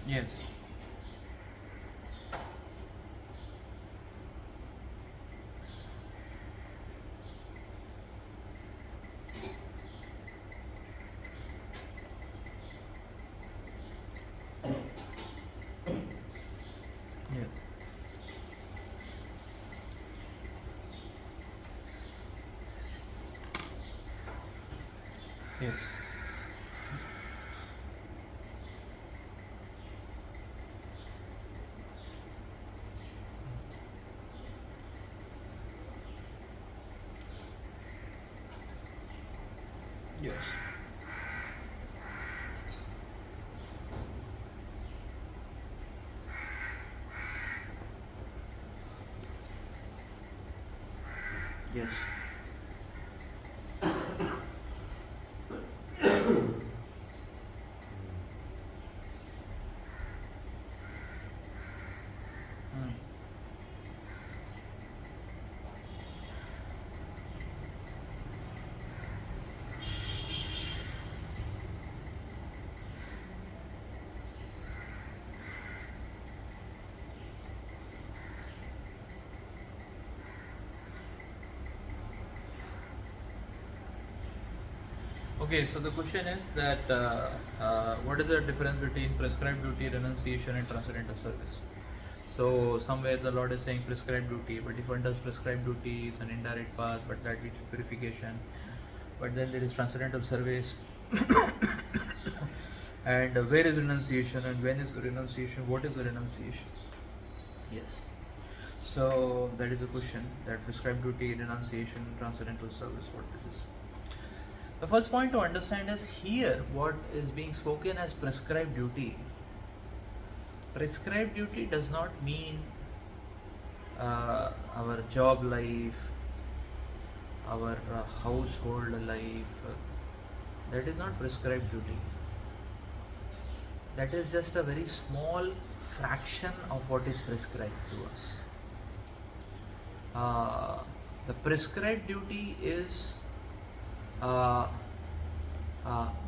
Yes. Yes. Yes. Yes. Yes. Mm. Okay, so the question is that what is the difference between prescribed duty, renunciation, and transcendental service? So somewhere the Lord is saying prescribed duty, but if one does prescribed duty, it's an indirect path, but that leads to purification. But then there is transcendental service, and where is renunciation, and when is the renunciation? What is the renunciation? Yes. So that is the question. That prescribed duty, renunciation, transcendental service. What it is? The first point to understand is here what is being spoken as prescribed duty. Prescribed duty does not mean our job life, our household life. That is not prescribed duty. that is just a very small fraction of what is prescribed to us. The prescribed duty is uh,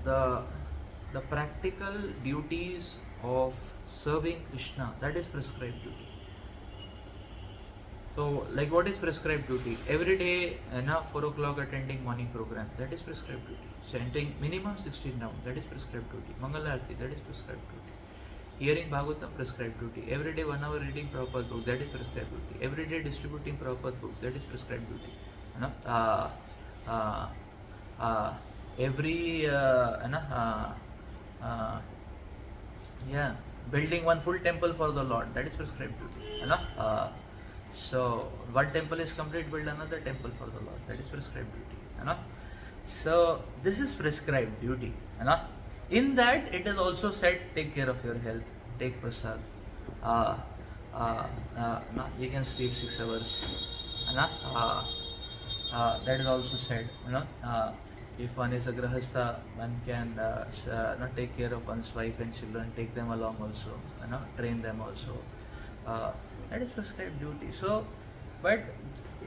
the practical duties of serving Krishna. That is prescribed duty. So, like, what is prescribed duty? Every day, 4 o'clock attending morning program. That is prescribed duty. Chanting minimum 16 rounds. That is prescribed duty. Mangalarti. That is prescribed duty. Hearing Bhagavatam, prescribed duty. Every day 1 hour reading Prabhupada book. That is prescribed duty. Every day distributing Prabhupada books. That is prescribed duty. Every building one full temple for the Lord. That is prescribed duty. So one temple is complete, build another temple for the Lord. That is prescribed duty. So this is prescribed duty. In that it is also said, take care of your health, take prasad. You can sleep 6 hours. That is also said. If one is a grahastha, one can take care of one's wife and children, take them along also, train them also. That is prescribed duty. So, but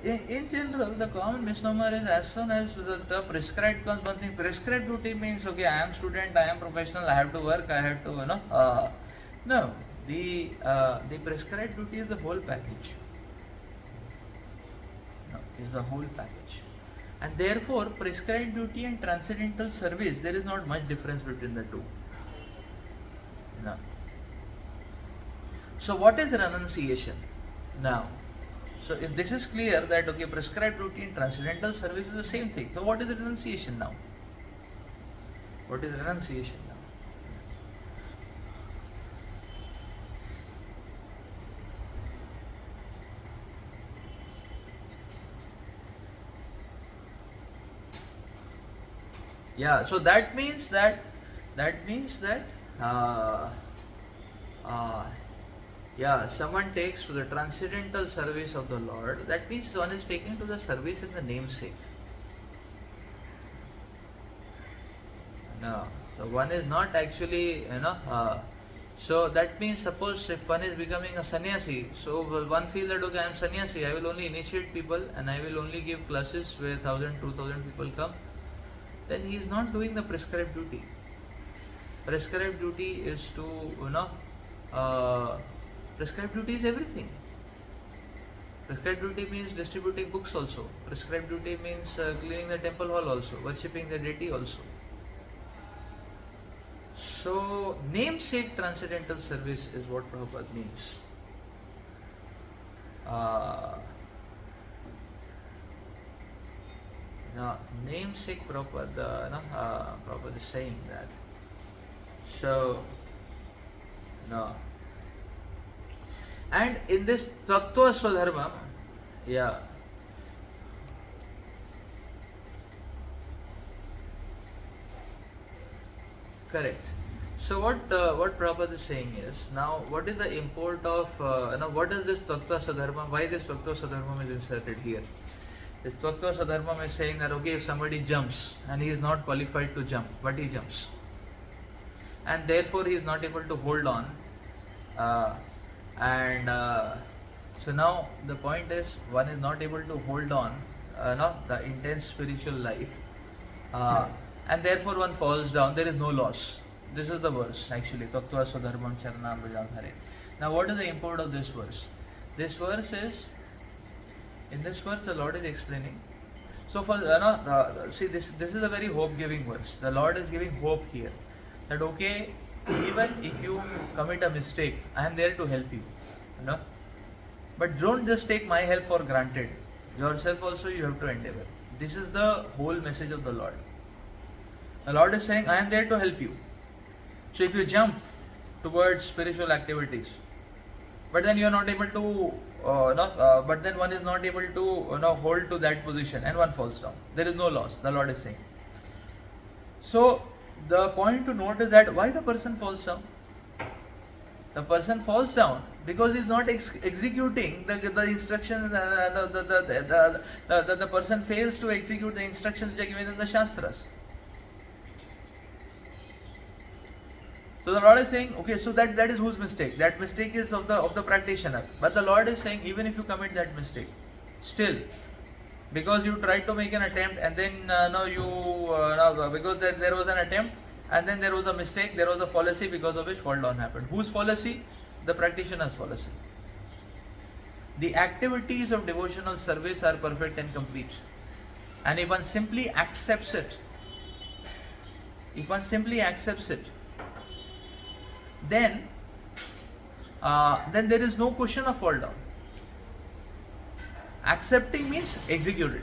in general, the common misnomer is as soon as the prescribed comes, one thing, prescribed duty means, okay, I am student, I am professional, I have to work, I have to, no, the prescribed duty is the whole package. Is the whole package. And therefore, prescribed duty and transcendental service, there is not much difference between the two. No. So what is renunciation? Now, so if this is clear that, okay, prescribed duty and transcendental service is the same thing. So what is renunciation now? What is renunciation now? Yeah, so that means that someone takes to the transcendental service of the Lord. That means one is taken to the service in the namesake. No, so one is not actually, so that means, suppose if one is becoming a sannyasi, so one feels that, okay, I am sannyasi, I will only initiate people and I will only give classes where 1,000, 2,000 people come. Then he is not doing the prescribed duty. Prescribed duty is to, prescribed duty is everything. Prescribed duty means distributing books also. Prescribed duty means cleaning the temple hall also, worshipping the deity also. So, namesake transcendental service is what Prabhupada means. Namesake Prabhupada, Prabhupada is saying that. So, no. And in this Tattva Swadharma, correct. So what Prabhupada is saying is, now what is the import of, what is this Tattva Swadharma, why this Tattva Swadharma is inserted here? This Tattva Swadharma is saying that, okay, if somebody jumps and he is not qualified to jump, but he jumps, and therefore he is not able to hold on, so now the point is, one is not able to hold on the intense spiritual life, and therefore one falls down. There is no loss. This is the verse actually, Tattva Swadharmam Charanam Bhajamhare. Now what is the import of this verse? This verse is, in this verse the Lord is explaining. So for see, this is a very hope-giving verse. The Lord is giving hope here, that okay, even if you commit a mistake, I am there to help you. But don't just take my help for granted. Yourself also you have to endeavor. This is the whole message of the Lord. The Lord is saying, I am there to help you. So if you jump towards spiritual activities, but then you are not able to, but then one is not able to hold to that position and one falls down. There is no loss, the Lord is saying. So the point to note is that why the person falls down? The person falls down because he is not executing the instructions, the person fails to execute the instructions which are given in the Shastras. So the Lord is saying, okay, so that is whose mistake? That mistake is of the practitioner. But the Lord is saying, even if you commit that mistake, still, because you tried to make an attempt and then because there was an attempt and then there was a mistake, there was a fallacy because of which fall down happened. Whose fallacy? The practitioner's fallacy. The activities of devotional service are perfect and complete. And if one simply accepts it, then there is no question of fall down. Accepting means execute it.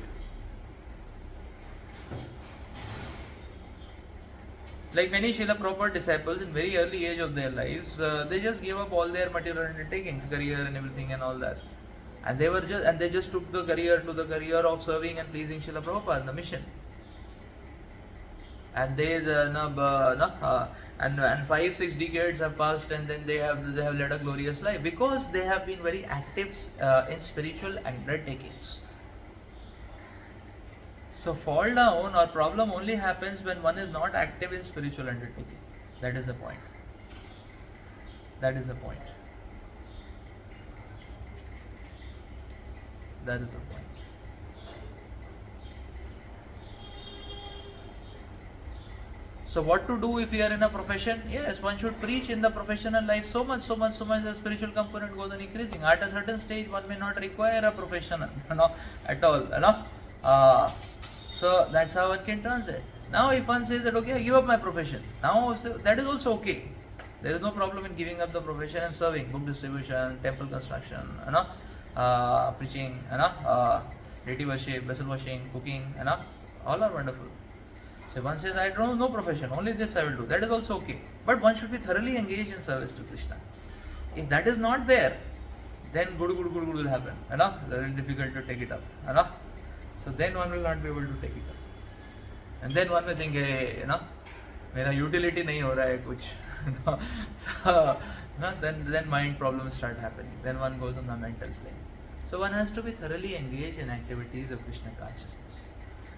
Like many Srila Prabhupada disciples in very early age of their lives, they just gave up all their material undertakings, career and everything and all that. And they just took the career to the career of serving and pleasing Srila Prabhupada, the mission. And they and 5-6 decades have passed, and then they have led a glorious life because they have been very active in spiritual undertakings. So fall down or problem only happens when one is not active in spiritual undertaking. That is the point. That is the point. That is the point. So what to do if you are in a profession? Yes, one should preach in the professional life so much the spiritual component goes on increasing. At a certain stage, one may not require a professional, at all, so that's how one can translate. Now, if one says that, okay, I give up my profession, now that is also okay. There is no problem in giving up the profession and serving, book distribution, temple construction, preaching, deity worship, vessel washing, cooking, all are wonderful. So one says, I don't know, no profession, only this I will do. That is also okay. But one should be thoroughly engaged in service to Krishna. If that is not there, then good will happen. Very difficult to take it up. So then one will not be able to take it up. And then one may think, hey, मेरा utility नहीं हो रहा है कुछ. So then mind problems start happening. Then one goes on the mental plane. So one has to be thoroughly engaged in activities of Krishna consciousness.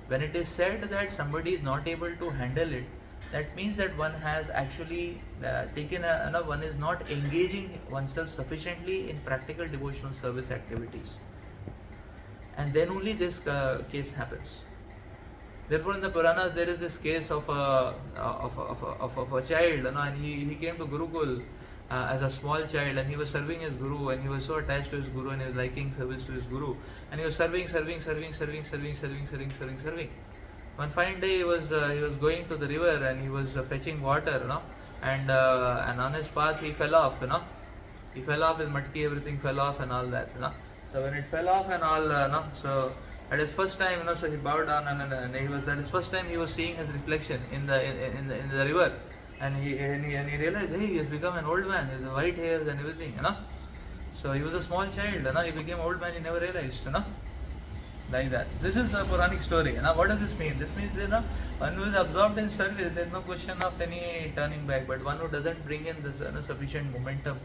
When it is said that somebody is not able to handle it, that means that one has actually one is not engaging oneself sufficiently in practical devotional service activities. And then only this case happens. Therefore, in the Puranas, there is this case of a child, and he came to Gurukul as a small child, and he was serving his Guru, and he was so attached to his Guru, and he was liking service to his Guru, and he was serving. One fine day, he was going to the river, and he was fetching water, and on his path he fell off, he fell off, his matki, everything fell off, and all that, So when it fell off and all, so at his first time, so he bowed down, and he was that his first time he was seeing his reflection in the river. And he realized, hey, he has become an old man. He has white hairs and everything, So he was a small child, he became old man. He never realized, like that. This is a Puranic story. What does this mean? This means, one who is absorbed in service, there is no question of any turning back. But one who doesn't bring in this sufficient momentum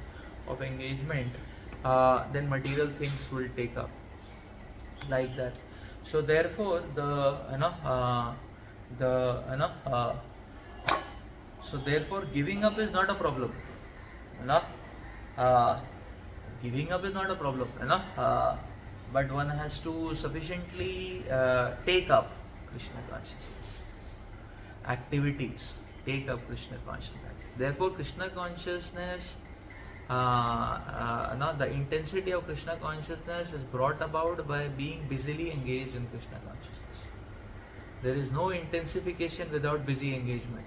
of engagement, then material things will take up, like that. So therefore, so therefore, giving up is not a problem. Giving up is not a problem. But one has to sufficiently take up Krishna consciousness. Activities take up Krishna consciousness. Therefore, Krishna consciousness, the intensity of Krishna consciousness is brought about by being busily engaged in Krishna consciousness. There is no intensification without busy engagement.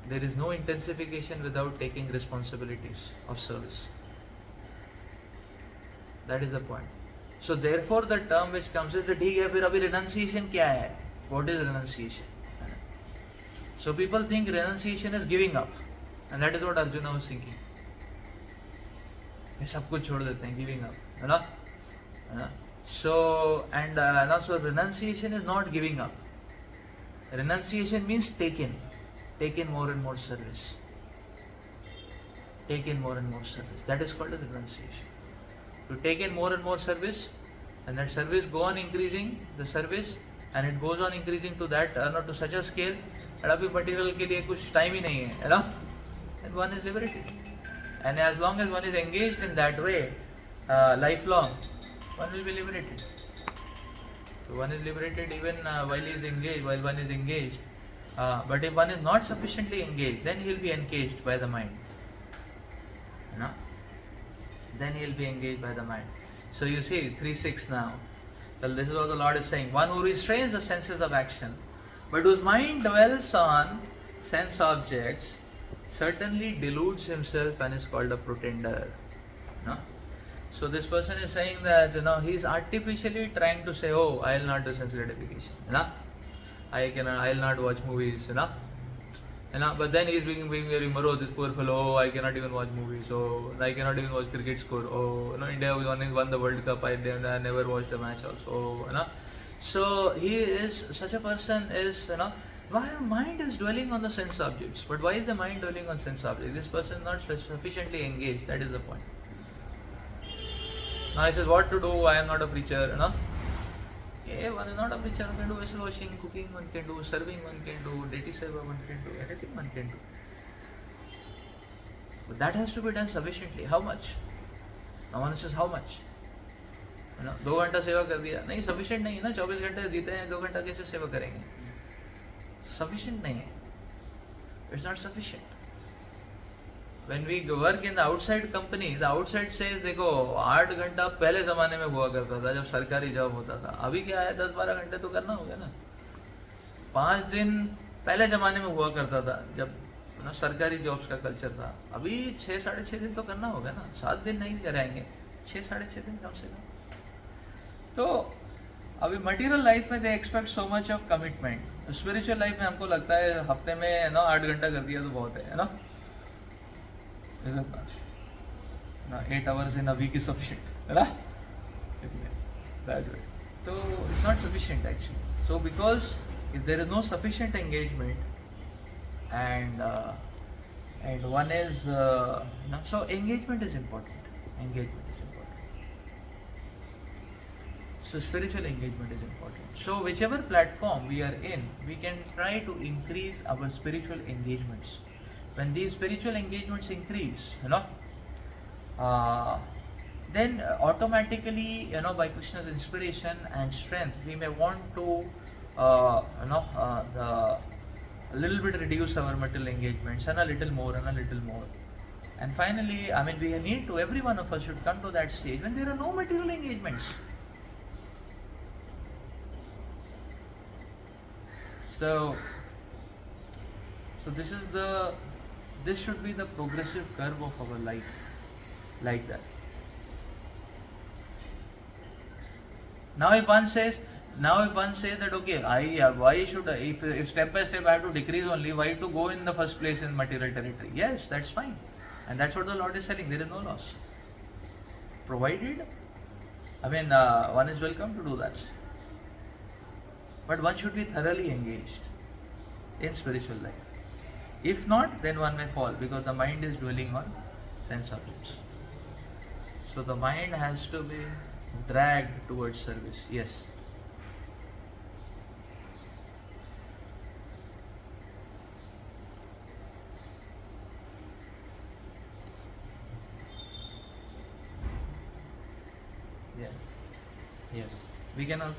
There is no intensification without taking responsibilities of service. That is the point. So therefore the term which comes is that ठीक है फिर अभी renunciation क्या है? What is renunciation? So people think renunciation is giving up, and that is what Arjuna was thinking. ये सब कुछ छोड़ देते हैं, giving up, So so renunciation is not giving up. Renunciation means take in more and more service. Take in more and more service. That is called as renunciation. To take in more and more service, and that service go on increasing the service, and it goes on increasing to that to such a scale और अभी material के लिए कुछ time ही नहीं है ना, and one is liberated. And as long as one is engaged in that way, lifelong, one will be liberated. So one is liberated even while he is engaged, while one is engaged. But if one is not sufficiently engaged, then he will be engaged by the mind. You know? Then he will be engaged by the mind. So you see, 3:6 now. Well, this is what the Lord is saying. One who restrains the senses of action, but whose mind dwells on sense objects, certainly deludes himself and is called a pretender. No? So this person is saying that he is artificially trying to say, oh, I will not do sense gratification. I will not watch movies. But then he is being very morose, this poor fellow. Oh, I cannot even watch movies. Oh, I cannot even watch cricket score. Oh, India won the World Cup. I never watched a match also. So he is, such a person is, why mind is dwelling on the sense objects. But why is the mind dwelling on sense objects? This person is not sufficiently engaged. That is the point. Now he says, what to do? I am not a preacher. Okay, one is not a preacher. One can do vessel washing, cooking. One can do serving. One can do deity seva. One can do anything. One can do. But that has to be done sufficiently. How much? Now one says, how much? 2 घंटा सेवा कर दिया नहीं, sufficient नहीं है ना. 24 घंटे जीते हैं, 2 घंटा कैसे सेवा करेंगे? Sufficient नहीं है. It's not sufficient. When we work in the outside company, the outside says, देखो 8 घंटा पहले ज़माने में हुआ करता था जब सरकारी जॉब होता था. अभी क्या है, 10-12 घंटे तो करना होगा ना. 5 दिन पहले ज़माने में हुआ करता था जब सरकारी जॉब्स का कल्चर था. अभी 6-6.5 दिन तो करना होगा ना. 7 दिन नहीं कराएंगे, 6-6.5 दिन कम से कम. तो अभी मटेरियल लाइफ में they expect so much of commitment. Spiritual life में हमको लगता है हफ्ते में 8 घंटा कर दिया तो बहुत है ना. Is it not? No, 8 hours in a week is sufficient. Right? That way. So it's not sufficient actually. So because if there is no sufficient engagement and one is so engagement is important. Engagement is important. So spiritual engagement is important. So whichever platform we are in, we can try to increase our spiritual engagements. When these spiritual engagements increase, then automatically, by Krishna's inspiration and strength, we may want to, a little bit reduce our material engagements and a little more and a little more. And finally, we need to, every one of us should come to that stage when there are no material engagements. So this should be the progressive curve of our life, like that. Now if one says that okay, why should I, if step by step I have to decrease only, why to go in the first place in material territory? Yes, that's fine, and that's what the Lord is telling. There is no loss, provided one is welcome to do that, but one should be thoroughly engaged in spiritual life. If not, then one may fall because the mind is dwelling on sense objects. So the mind has to be dragged towards service. Yes. Yeah. Yes. We can also.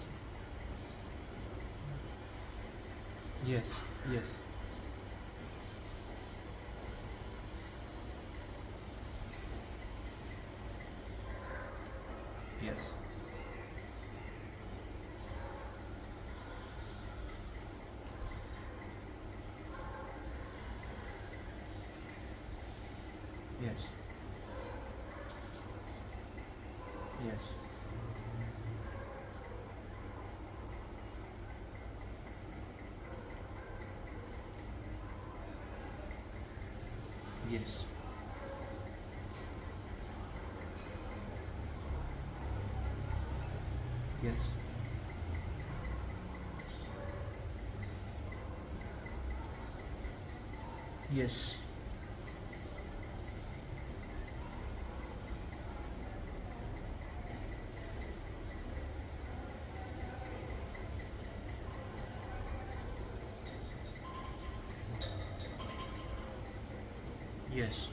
Yes. Yes. Yes. Yes. Yes. Yes. Yes. Yes. Yes.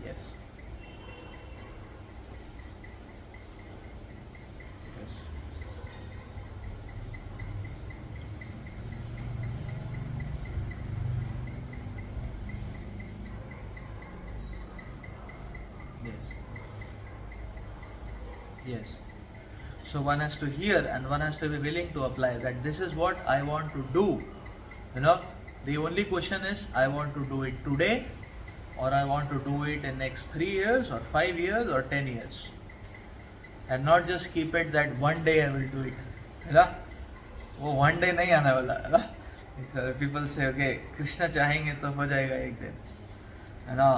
Yes. Yes. Yes. Yes. So one has to hear and one has to be willing to apply that this is what I want to do. You know, the only question is I want to do it today or I want to do it in next 3 years or 5 years or 10 years. And not just keep it that one day I will do it. है ना? वो one day नहीं आने वाला है ना? So people say okay Krishna चाहेंगे तो हो जाएगा एक दिन है ना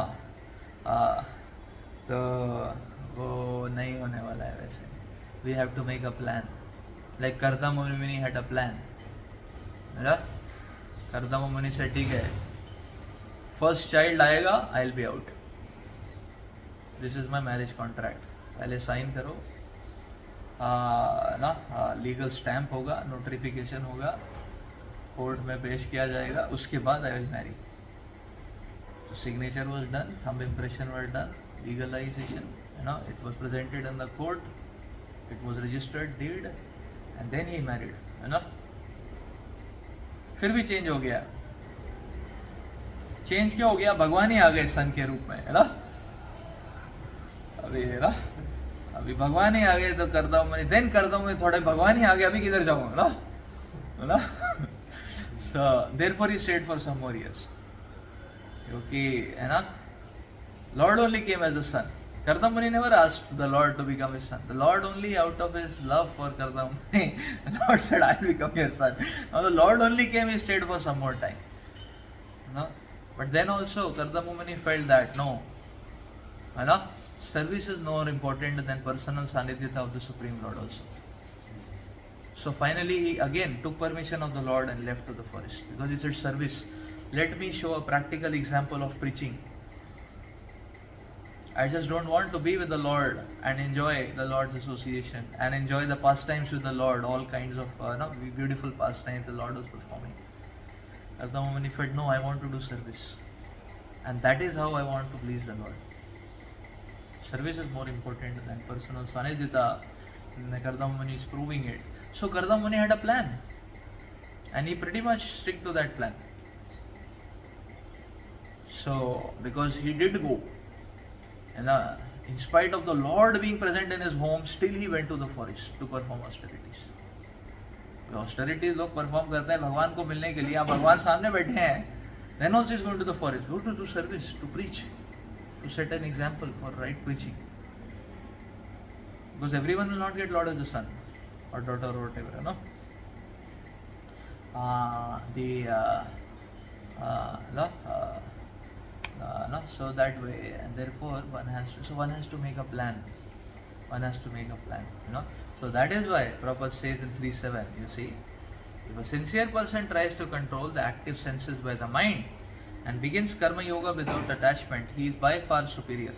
तो वो नहीं होने वाला है वैसे. We have to make a plan. Like Kardama Muni had a plan. है ना? Kardama Muni said ठीक है first child आएगा I'll be out. This is my marriage contract. पहले साइन करो ना लीगल स्टैम्प होगा नोटिफिकेशन होगा कोर्ट में पेश किया जाएगा उसके बाद I will marry. So signature was done, thumb impression was done, legalization, you know, it was presented in the court, it was registered deed, and then he married, है ना. फिर भी चेंज हो गया. चेंज क्यों हो गया? भगवान ही आ गए सन के रूप में, है ना. अभी है ना, अभी भगवान ही आ गए तो करता हूँ मैं, देन करता हूँ मैं थोड़े भगवान ही आ गए अभी किधर जाऊँगा ना, है ना. So therefore he stayed for some more years. क्योंकि है ना Lord only came as a son. Kardama Muni never asked the Lord to become his son. The Lord only out of his love for Kardama Muni, the Lord said, I will become your son. Now the Lord only came, he stayed for some more time. No? But then also Kardama Muni felt that no, है ना, service is more important than personal sanidhyata of the Supreme Lord also. So finally he again took permission of the Lord and left to the forest because he said service. Let me show a practical example of preaching. I just don't want to be with the Lord and enjoy the Lord's association and enjoy the pastimes with the Lord, all kinds of beautiful pastimes the Lord was performing. Kardama Muni said, no, I want to do service. And that is how I want to please the Lord. Service is more important than personal sanidhyata. Kardama Muni is proving it. So Kardama Muni had a plan. And he pretty much stick to that plan. So, because he did go. And in spite of the Lord being present in his home, still he went to the forest to perform austerities. Austerities लोग perform करते हैं भगवान को मिलने के लिए. आप भगवान सामने बैठे हैं. Then also he is going to the forest. Go to do service, to preach, to set an example for right preaching. Because everyone will not get Lord as a son or daughter or whatever, no? No, so that way, and therefore one has to make a plan. One has to make a plan, you know. So that is why Prabhupada says in 3.7, you see, if a sincere person tries to control the active senses by the mind and begins karma yoga without attachment, he is by far superior.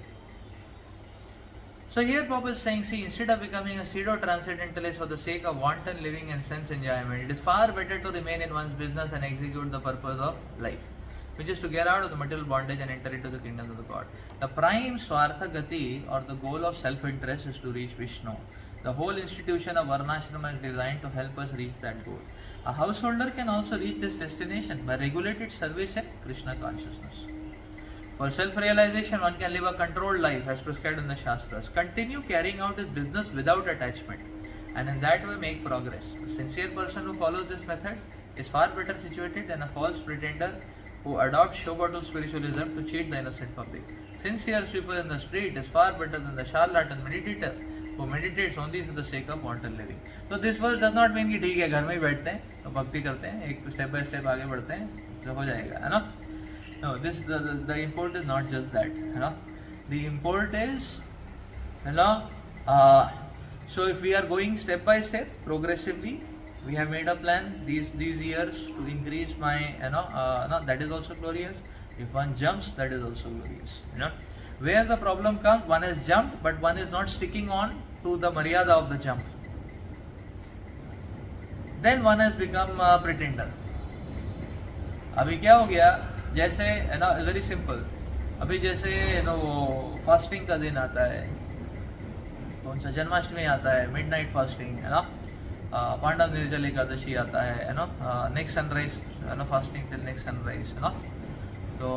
So here Prabhupada is saying, see, instead of becoming a pseudo-transcendentalist for the sake of wanton living and sense enjoyment, it is far better to remain in one's business and execute the purpose of life, which is to get out of the material bondage and enter into the kingdom of the God. The prime Swartha Gati, or the goal of self-interest, is to reach Vishnu. The whole institution of Varnashrama is designed to help us reach that goal. A householder can also reach this destination by regulated service and Krishna consciousness. For self-realization, one can live a controlled life as prescribed in the Shastras. Continue carrying out his business without attachment, and in that way make progress. A sincere person who follows this method is far better situated than a false pretender who adopts show bottle spiritualism to cheat the innocent public. Sincere sweeper in the street is far better than the charlatan meditator who meditates only for the sake of wanton living. So this verse does not mean कि ठीक है घर में ही बैठते हैं तो भक्ति करते हैं एक स्टेप बाय स्टेप आगे बढ़ते हैं तो हो जाएगा है ना. No, this the import is not just that, you know. The import is, you know, so if we are going step by step, progressively, we have made a plan these years to increase my, no, that is also glorious. If one jumps, that is also glorious, you know. Where the problem comes, one has jumped, but one is not sticking on to the maryada of the jump. Then one has become a pretender. अभी क्या हो गया, जैसे है ना, very simple, अभी जैसे है ना वो फास्टिंग का दिन आता है, कौन सा, जन्माष्टमी आता है, मिडनाइट फास्टिंग है ना, पांडव निर्जल एकादशी आता है ना, नेक्स्ट सनराइज है ना, फास्टिंग टिल नेक्स्ट सनराइज है ना। तो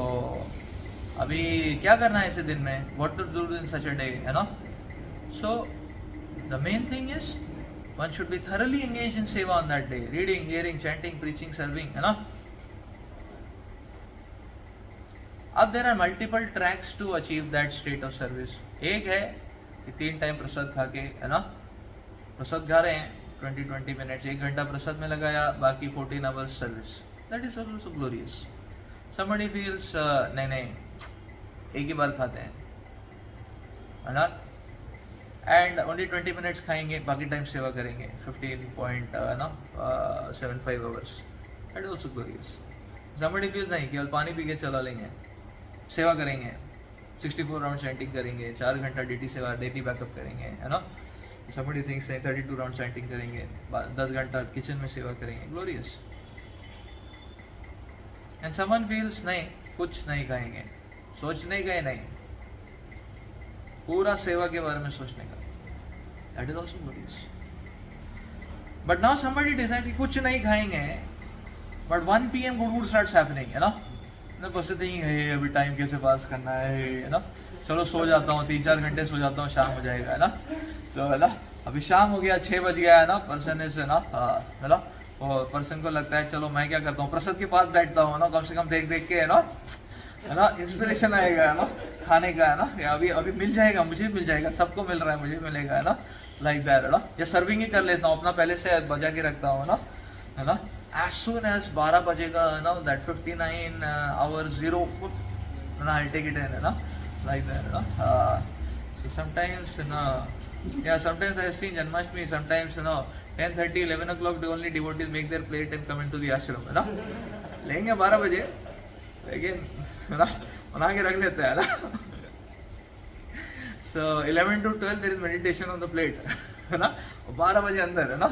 अभी क्या करना है ऐसे दिन में, what to do in such a day है ना। So the main thing is one should be thoroughly engaged in seva on that day, reading, hearing, chanting, preaching, serving है ना। अब there are multiple tracks to achieve that state of service. एक है कि 3 time प्रसाद खा के है ना, प्रसाद खा रहे हैं 20-20 मिनट्स, 1 घंटा प्रसाद में लगाया, बाकी 14 hours service, that is also glorious. Somebody feels नहीं नहीं एक ही बार खाते हैं है ना, एंड ओनली 20 मिनट्स खाएंगे, बाकी टाइम सेवा करेंगे 15.75 hours, that is also glorious. Somebody feels नहीं, केवल पानी पी के चला लेंगे, सेवा करेंगे, 64 राउंड चैंटिंग करेंगे, 4 घंटा डेली सेवा, डेली बैकअप करेंगे है ना। समबडी थिंग्स नहीं 32 राउंड चैंटिंग करेंगे, 10 घंटा किचन में सेवा करेंगे, ग्लोरियस। एंड समवन फील्स नहीं, कुछ नहीं खाएंगे, सोचने का ही नहीं, पूरा सेवा के बारे में सोचने का, that is also glorious. But now somebody decides कि कुछ नहीं खाएंगे, but 1 PM good starts happening है ना, बस थिंकिंग है अभी टाइम कैसे पास करना है ना, चलो सो जाता हूँ, 3-4 घंटे सो जाता हूँ, शाम हो जाएगा है ना। तो है ना, अभी शाम हो गया, 6 बज गया है ना, पर्सन इज है ना, है ना, और पर्सन को लगता है चलो मैं क्या करता हूँ, प्रसाद के पास बैठता हूँ ना, कम से कम देख देख के है ना, इंस्पिरेशन आएगा है ना, खाने का है ना, अभी अभी मिल जाएगा, मुझे मिल जाएगा, सबको मिल रहा है, मुझे मिलेगा है ना, लाइक दैट है ना। या सर्विंग ही कर लेता हूँ, अपना पहले से बजा के रखता हूँ ना, है ना। As soon as 12 बजेगा ना, that 59 hours 0, I'll take it in, na, like that, na. So sometimes, yeah, sometimes I have seen Janmashtami, sometimes 10:30, 11 o'clock, the only devotees make their plate and come into the ashram, है ना, लेंगे 12 बजे, लेकिन है ना बना के रख लेते हैं ना। So 11 to 12 there is meditation on the plate, है ना, 12 बजे अंदर है ना।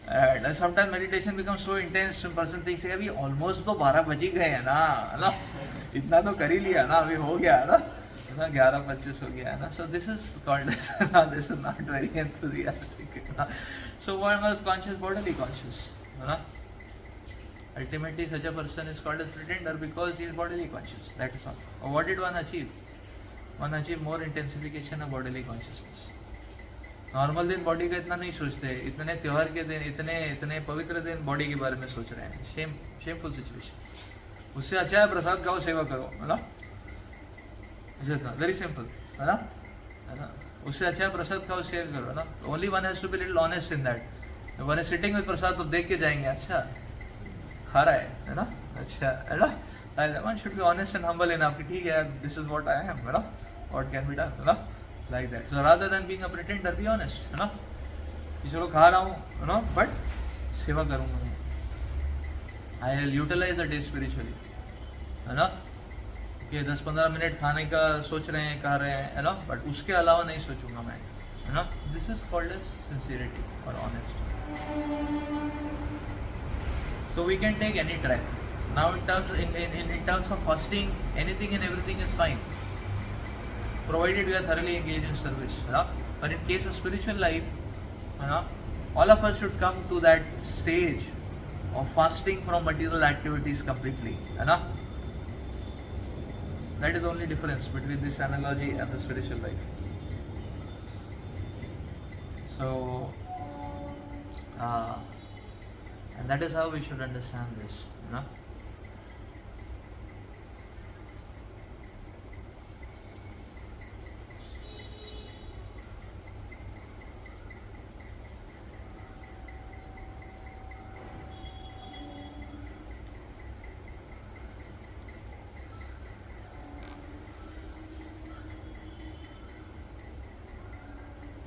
And sometimes meditation becomes so intense, person thinks अभी almost तो 12 बज ही गए हैं ना, इतना तो कर ही लिया ना, अभी हो गया ना, 11:25 हो गया है ना। So this is called as, this is not very enthusiastic, so one was conscious, bodily conscious, है ना। Ultimately such a person is called as pretender because he is bodily conscious, that is all. Or what did one achieve? One achieved more intensification of bodily consciousness. Normal दिन body का इतना नहीं सोचते, इतने त्योहार के दिन, इतने पवित्र दिन बॉडी के बारे में सोच रहे हैं, शेमफुल सिचुएशन। उससे अच्छा है प्रसाद खाओ, सेवा करो, है ना, वेरी सिंपल, है ना। उससे अच्छा है प्रसाद खाओ, सेवा करो, है ना। Only one has to be little honest in that. One is sitting with prasad, तो देख के जाएंगे, अच्छा खा रहा है ना, अच्छा है ना। One should be honest and humble enough कि ठीक है, this is what I am, है ना, व्हाट कैन बी डन, है ना, like that. So rather than being a pretender, be honest, है ना, कि चलो खा रहा हूँ, है ना, बट सेवा करूँगा मैं, I will utilize the day spiritually, है ना, कि 10-15 मिनट खाने का सोच रहे हैं, खा रहे हैं, है ना, बट उसके अलावा नहीं सोचूंगा मैं, है ना। This is called as sincerity or honesty. So we can take any track. Now in terms of fasting, anything and everything is fine, provided we are thoroughly engaged in service, है ना। But in case of spiritual life, है ना, all of us should come to that stage of fasting from material activities completely, है ना। That is the only difference between this analogy and the spiritual life. So, and that is how we should understand this, है ना।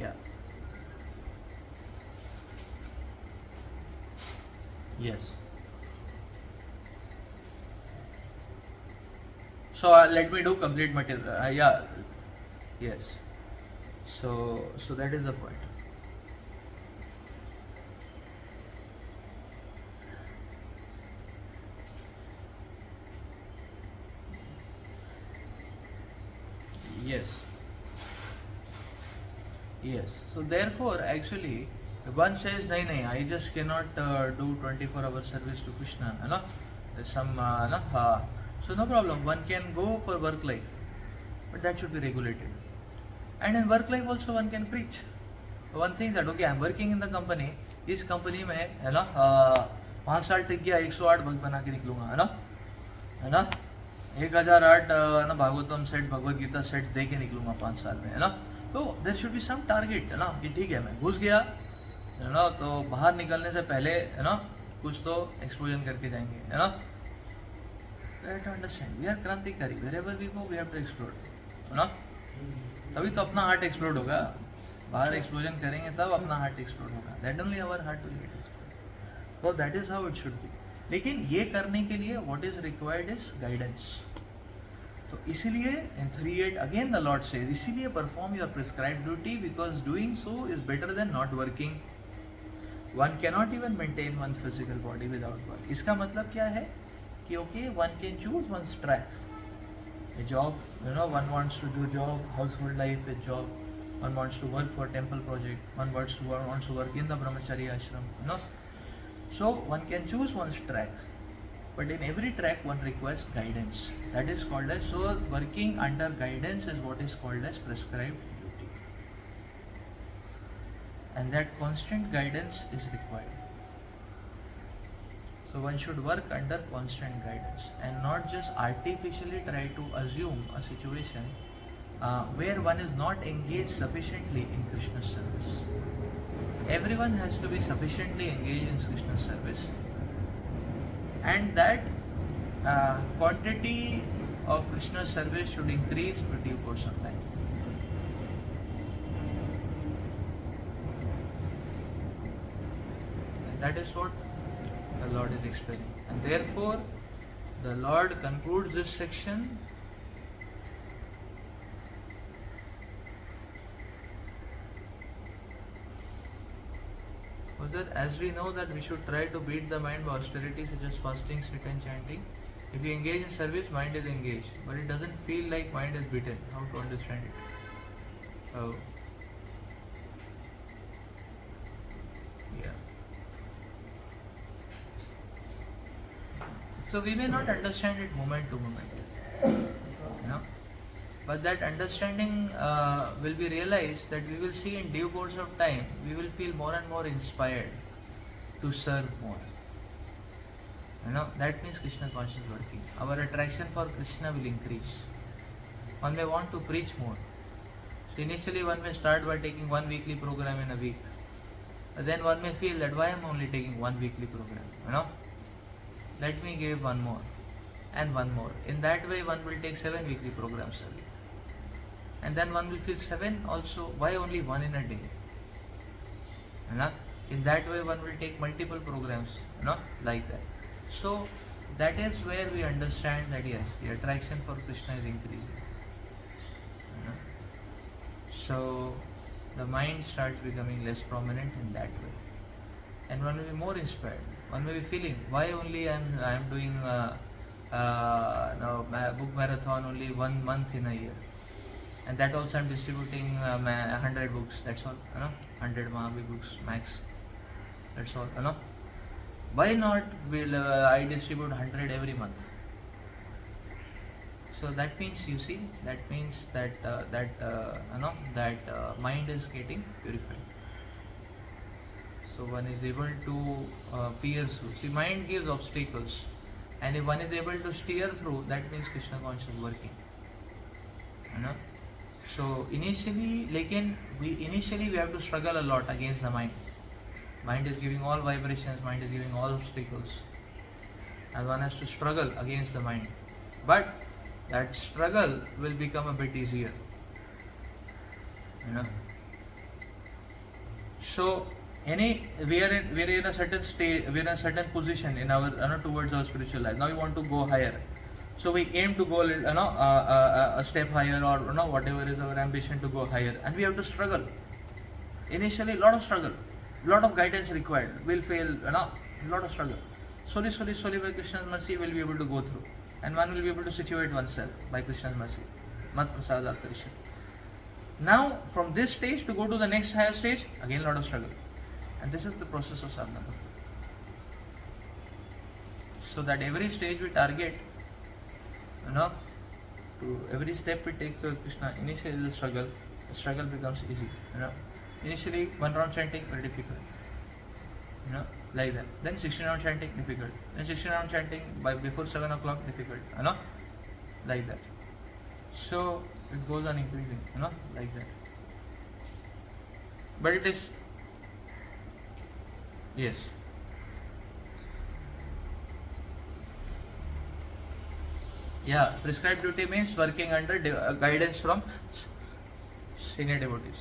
Yeah. Yes. So let me do complete material. Yeah. Yes. So that is the point. Yes. So therefore, actually, one says, "Nahi, nahi, I just cannot do 24-hour service to Krishna." You know, there's some, so no problem. One can go for work life, but that should be regulated. And in work life also, one can preach. One thing that okay, I'm working in the company. इस company में है ना 5 साल टिक गया, 108 भक्त बना के निकलूंगा, है ना 1008 ना भागवतम सेट, भगवत गीता सेट दे के निकलूंगा 5 साल में, है ना. तो there should be some target, है ना, कि ठीक है मैं घुस गया, है ना, तो बाहर निकलने से पहले, है ना, कुछ तो एक्सपोजन करके जाएंगे, है ना. अंडरस्टैंड वी आर क्रांतिकारी, wherever we go we have to explore, है ना. तभी तो अपना हार्ट एक्सप्लोड होगा. बाहर एक्सप्लोजन करेंगे तब अपना हार्ट एक्सप्लोड होगा. That only our heart will get explode. So that is how it should be. लेकिन ये करने के लिए what is required is guidance. तो इसीलिए in 3:8 again the lord says, इसीलिए perform your prescribed duty because doing so is better than not working. One cannot even maintain one physical body without work. इसका मतलब क्या है कि okay one can choose one track. A job, you know, one wants to do job, household life with job, one wants to work for temple project, one wants to work in the brahmacharya ashram, you know. So one can choose one's track, but in every track one requires guidance. That is called as, so working under guidance is what is called as prescribed duty, and that constant guidance is required. So one should work under constant guidance and not just artificially try to assume a situation where one is not engaged sufficiently in Krishna's service. Everyone has to be sufficiently engaged in Krishna's service, and that quantity of Krishna's service should increase with due course of time. And that is what the Lord is explaining, and therefore the Lord concludes this section with that, as we know that we should try to beat the mind by austerity such as fasting, sit and chanting. If you engage in service, mind is engaged, but it doesn't feel like mind is beaten. How to understand it? Oh, yeah. So we may not understand it moment to moment, you know, but that understanding will be realized that we will see in due course of time. We will feel more and more inspired to serve more. You know, that means Krishna consciousness working. Our attraction for Krishna will increase. One may want to preach more. So initially one may start by taking one weekly program in a week. But then one may feel that why am I only taking one weekly program? You know? Let me give one more and one more. In that way one will take 7 weekly programs a week. And then one will feel 7 also, why only one in a day? You know? In that way one will take multiple programs, you know, like that. So that is where we understand that yes, the attraction for Krishna is increasing. You know? So the mind starts becoming less prominent in that way. And one will be more inspired. One may be feeling, why only I am doing book marathon only 1 month in a year, and that also I am distributing 100 books. That's all, you know, 100 Mahabhi books max. That's all, you know. Why not will I distribute 100 every month? So that means, you see, that means that mind is getting purified. So one is able to pierce through. See, mind gives obstacles, and if one is able to steer through, that means Krishna consciousness working. You know? So initially we have to struggle a lot against the mind. Mind is giving all vibrations, mind is giving all obstacles, and one has to struggle against the mind. But that struggle will become a bit easier. You know. So we are in a certain state, we are in a certain position in our towards our spiritual life. Now we want to go higher. So we aim to go a step higher, or whatever is our ambition to go higher, and we have to struggle. Initially, lot of struggle, lot of guidance required. We'll fail, lot of struggle. Slowly by Krishna's mercy, we'll be able to go through, and one will be able to situate oneself by Krishna's mercy. Mat prasadat Krishna. Now, from this stage to go to the next higher stage, again a lot of struggle. And this is the process of sadhana. So that every stage we target, to every step we take towards Krishna, initially is a struggle. The struggle becomes easy. Initially, one round chanting, very difficult. Like that. Then 16 round chanting, difficult. Then 16 round chanting by before 7 o'clock, difficult. Like that. So it goes on increasing, like that. But it is, yes. Yeah, prescribed duty means working under guidance from senior devotees.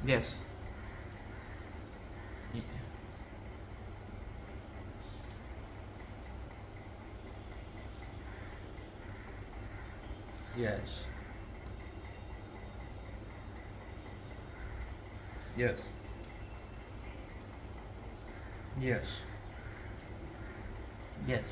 Yes. Yes. Yes. Yes. Yes.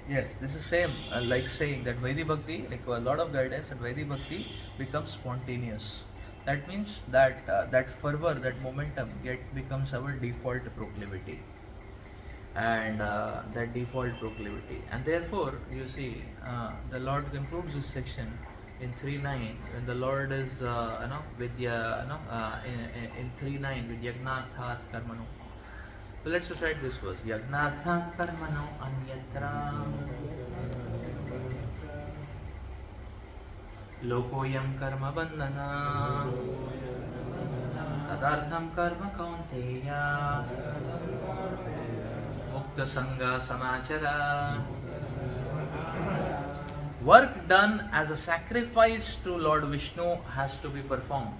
Yes. This is same like saying that Vaidhi Bhakti, like a lot of guidance, and Vaidhi Bhakti becomes spontaneous. That means that that fervor, that momentum becomes our default proclivity. And that default proclivity. And therefore, you see, the Lord concludes this section in 3.9 when the Lord is, Vidya, in 3.9, Vidyagnaathat karmano. So let's recite this verse. Yagnathat karmano anyatra lokoyam karma bandhana tadartham karma kaunteya mukta sangha samachara. Work done as a sacrifice to Lord Vishnu has to be performed.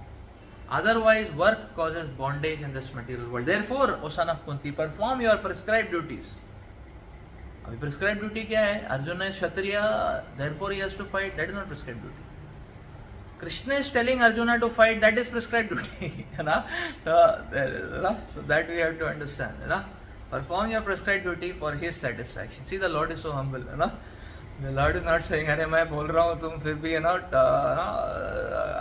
Otherwise, work causes bondage in this material world. Therefore, O son of Kunti, perform your prescribed duties. अभी prescribed duty क्या है? Arjuna is Kshatriya, therefore he has to fight. That is not prescribed duty. Krishna is telling Arjuna to fight. That is prescribed duty. So that we have to understand. Perform your prescribed duty for his satisfaction. See, the Lord is so humble. The Lord is not saying, "अरे मैं बोल रहा हूँ तुम फिर भी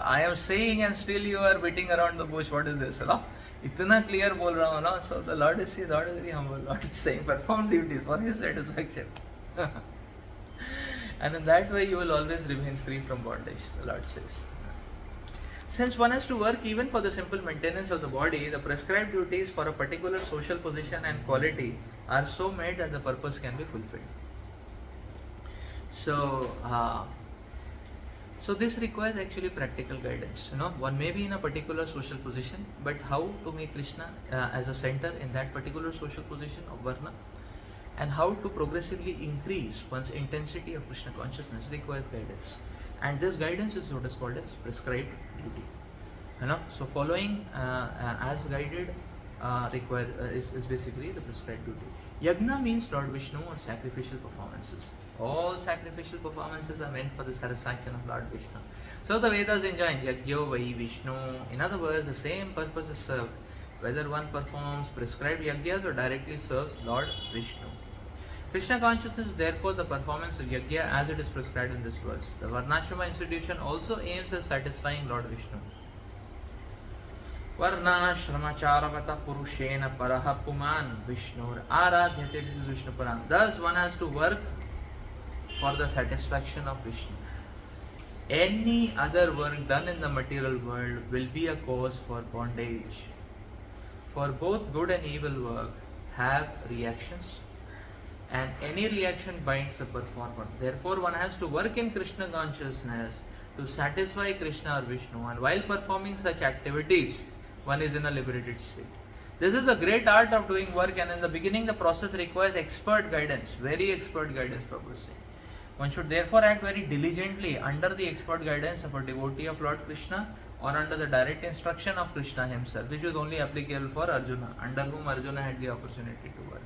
I am saying and still you are beating around the bush. What is this? इतना clear बोल रहा हूँ ना." So the Lord is very humble. Lord is saying, perform duties for his satisfaction. And in that way you will always remain free from bondage, the Lord says. Since one has to work even for the simple maintenance of the body, the prescribed duties for a particular social position and quality are so made that the purpose can be fulfilled. So, so this requires actually practical guidance. One may be in a particular social position, but how to make Krishna as a center in that particular social position of Varna, and how to progressively increase one's intensity of Krishna consciousness requires guidance. And this guidance is what is called as prescribed duty. So following as guided is basically the prescribed duty. Yagna means Lord Vishnu or sacrificial performances. All sacrificial performances are meant for the satisfaction of Lord Vishnu. So the Vedas enjoin Yagyo Vai Vishnu. In other words, the same purpose is served whether one performs prescribed yagyas or directly serves Lord Vishnu. Krishna consciousness is therefore the performance of yagya as it is prescribed in this verse. The Varnashrama institution also aims at satisfying Lord Vishnu. Varnashramacharvata purushena paraha puman Vishnur aradhyate. This is Vishnu Puran. Thus one has to work for the satisfaction of Vishnu. Any other work done in the material world will be a cause for bondage. For both good and evil work have reactions, and any reaction binds the performer. Therefore, one has to work in Krishna consciousness to satisfy Krishna or Vishnu, and while performing such activities, one is in a liberated state. This is the great art of doing work, and in the beginning, the process requires expert guidance, very expert guidance, Prabhu is saying. One should therefore act very diligently under the expert guidance of a devotee of Lord Krishna or under the direct instruction of Krishna himself, which is only applicable for Arjuna, under whom Arjuna had the opportunity to work.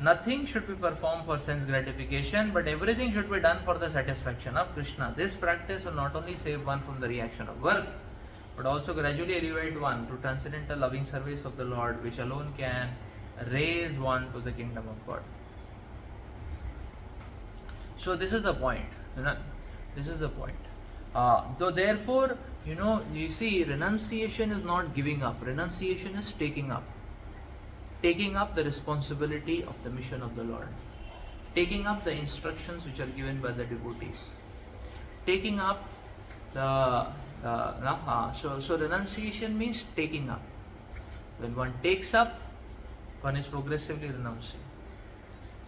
Nothing should be performed for sense gratification, but everything should be done for the satisfaction of Krishna. This practice will not only save one from the reaction of work, but also gradually elevate one to transcendental loving service of the Lord, which alone can raise one to the kingdom of God. So this is the point. You know, this is the point. So therefore, you see, renunciation is not giving up. Renunciation is taking up the responsibility of the mission of the Lord, taking up the instructions which are given by the devotees, taking up so renunciation means taking up. When one takes up, one is progressively renouncing.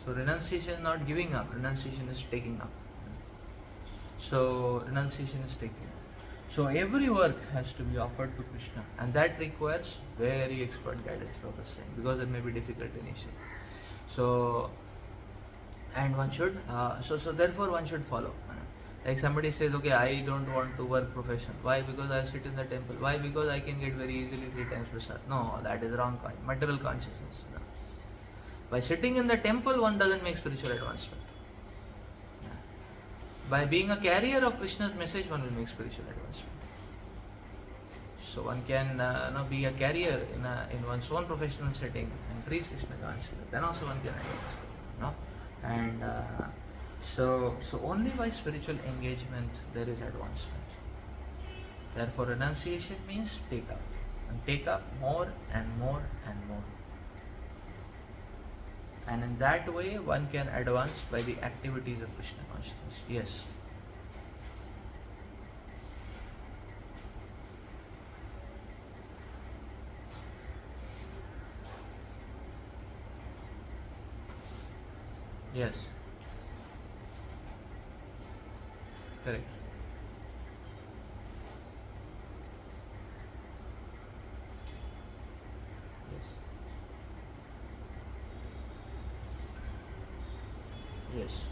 So renunciation is not giving up, renunciation is taking up. So renunciation is taking up. So every work has to be offered to Krishna, and that requires very expert guidance, Prabhupada is saying, because it may be difficult initially. So, and one should, so therefore one should follow. Like somebody says, okay, I don't want to work profession. Why? Because I sit in the temple. Why? Because I can get very easily 3 times prasad. No, that is wrong. Material consciousness. No. By sitting in the temple, one doesn't make spiritual advancement. By being a carrier of Krishna's message, one will make spiritual advancement. So one can be a carrier in one's own professional setting and preach Krishna consciousness. Then also one can advance. No? And so only by spiritual engagement there is advancement. Therefore renunciation means take up. And take up more and more and more. And in that way one can advance by the activities of Krishna consciousness. Yes. Yes. Correct. Yes. Yes.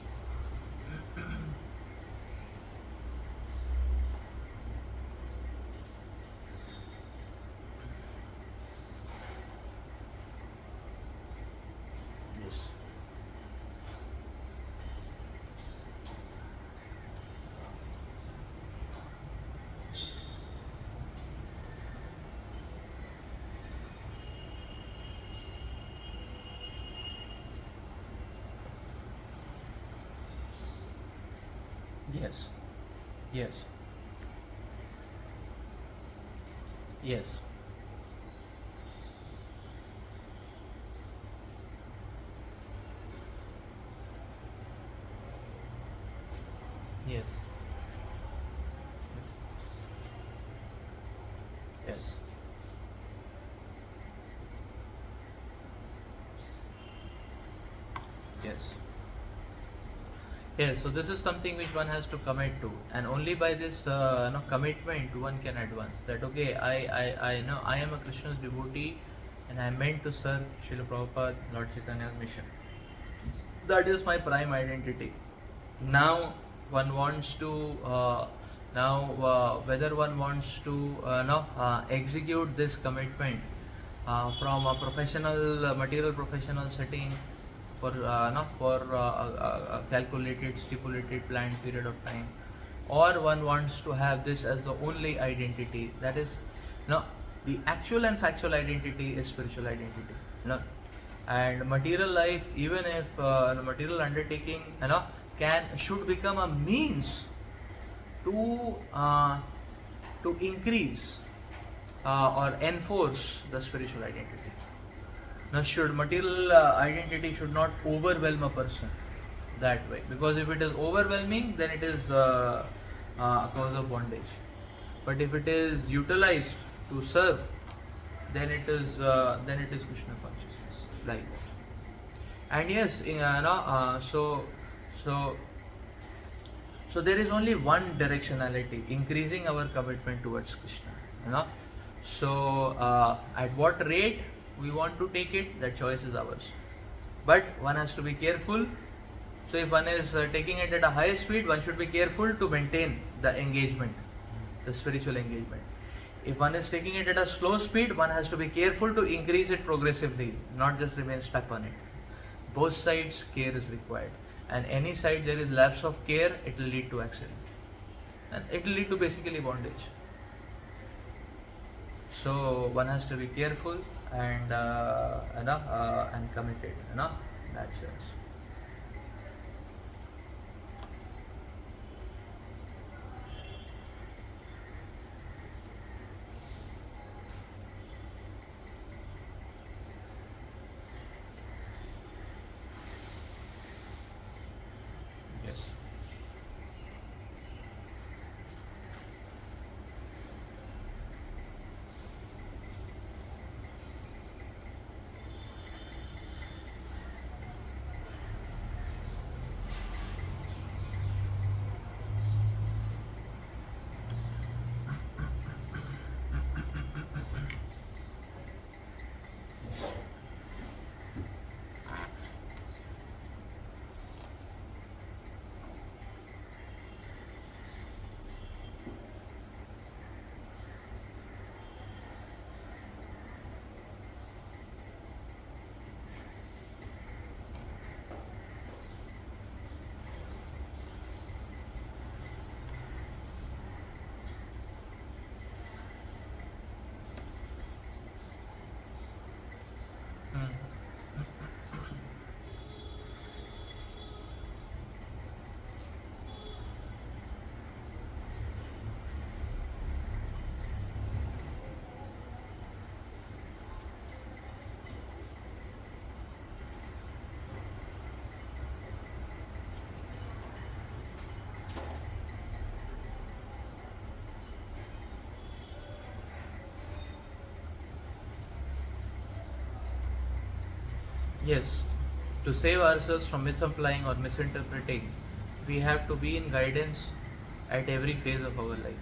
Yes. Yes. Yes. Yes. Yes. Yes. Yes. Yes. So this is something which one has to commit to, and only by this commitment one can advance. That okay, I know I am a Krishna's devotee, and I am meant to serve Srila Prabhupada, Lord Chaitanya's mission. That is my prime identity. Now one wants to whether one wants to execute this commitment from a professional material professional setting for a calculated, stipulated, planned period of time, or one wants to have this as the only identity. That is, the actual and factual identity is spiritual identity. And material life, even if material undertaking should become a means to increase or enforce the spiritual identity. Now, material identity should not overwhelm a person that way, because if it is overwhelming, then it is a cause of bondage. But if it is utilized to serve, then it is Krishna consciousness, like that. And yes, so there is only one directionality: increasing our commitment towards Krishna. So at what rate we want to take it, that choice is ours. But one has to be careful. So if one is taking it at a high speed, one should be careful to maintain the engagement, the spiritual engagement. If one is taking it at a slow speed, one has to be careful to increase it progressively, not just remain stuck on it. Both sides care is required, and any side there is lapse of care, it will lead to accident, and it will lead to basically bondage. So one has to be careful and committed, in that sense. Yes, to save ourselves from misapplying or misinterpreting, we have to be in guidance at every phase of our life.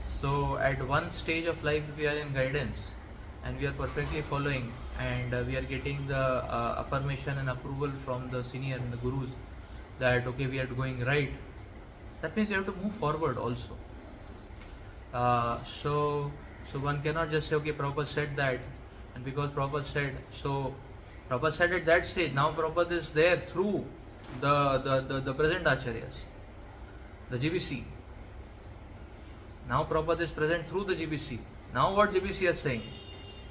So, at one stage of life, we are in guidance and we are perfectly following, and we are getting the affirmation and approval from the senior and the gurus that okay, we are going right. That means you have to move forward also. So one cannot just say okay, Prabhupada said that, and because Prabhupada said, so Prabhupada said at that stage. Now Prabhupada is there through the present acharyas, the GBC. Now Prabhupada is present through the GBC. Now what GBC is saying?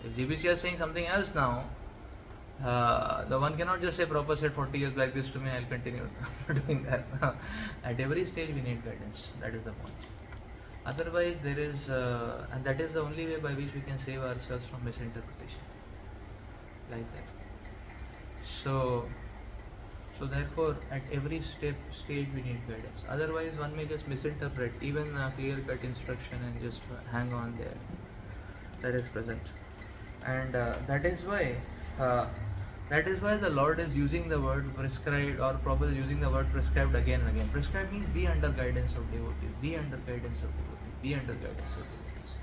If GBC is saying something else now, the one cannot just say Prabhupada said 40 years like this to me, I'll continue doing that. At every stage we need guidance. That is the point. Otherwise there is, and that is the only way by which we can save ourselves from misinterpretation. Like that. So therefore at every stage we need guidance. Otherwise one may just misinterpret even a clear-cut instruction and just hang on there. That is present. And that is why the Lord is using the word prescribed, or Prabhupada is using the word prescribed again and again. Prescribed means be under guidance of devotees, be under guidance of devotees, be under guidance of devotees.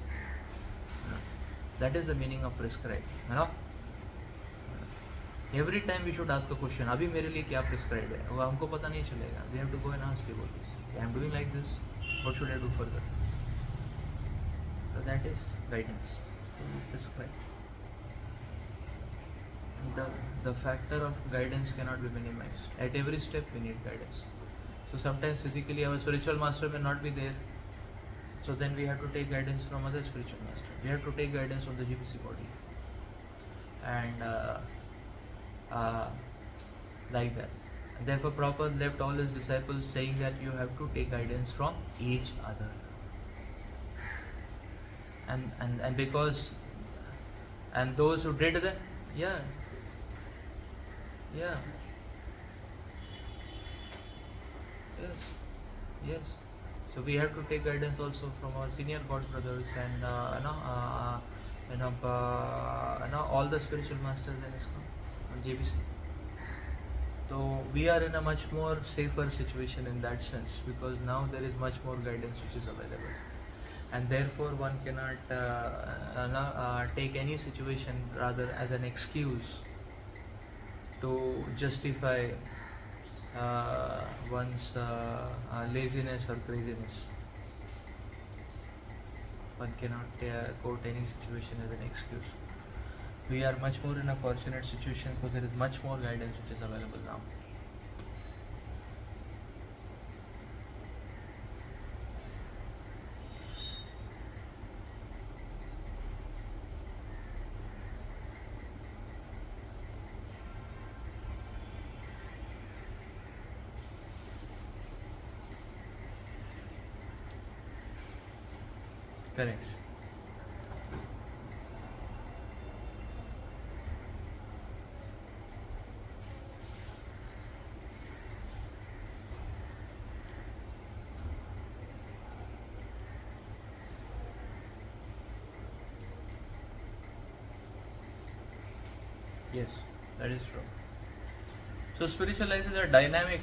That is the meaning of prescribed. Every time we should ask a question, अभी मेरे लिए क्या prescribed है? वो हमको पता नहीं चलेगा. We have to go and ask devotees. I am doing like this. What should I do further? So that is guidance. Prescribed. The factor of guidance cannot be minimized. At every step we need guidance. So sometimes physically our spiritual master may not be there. So then we have to take guidance from other spiritual master. We have to take guidance from the GPC body. And like that. And therefore Prabhupada left all his disciples saying that you have to take guidance from each other. And because, and those who did that, yeah. Yes. So we have to take guidance also from our senior God brothers and all the spiritual masters in ISKCON on JBC. So we are in a much more safer situation in that sense, because now there is much more guidance which is available, and therefore one cannot take any situation rather as an excuse to justify one's laziness or craziness. One cannot quote any situation as an excuse. We are much more in a fortunate situation because there is much more guidance which is available now. Correct. Yes, that is true. So spiritual life is a dynamic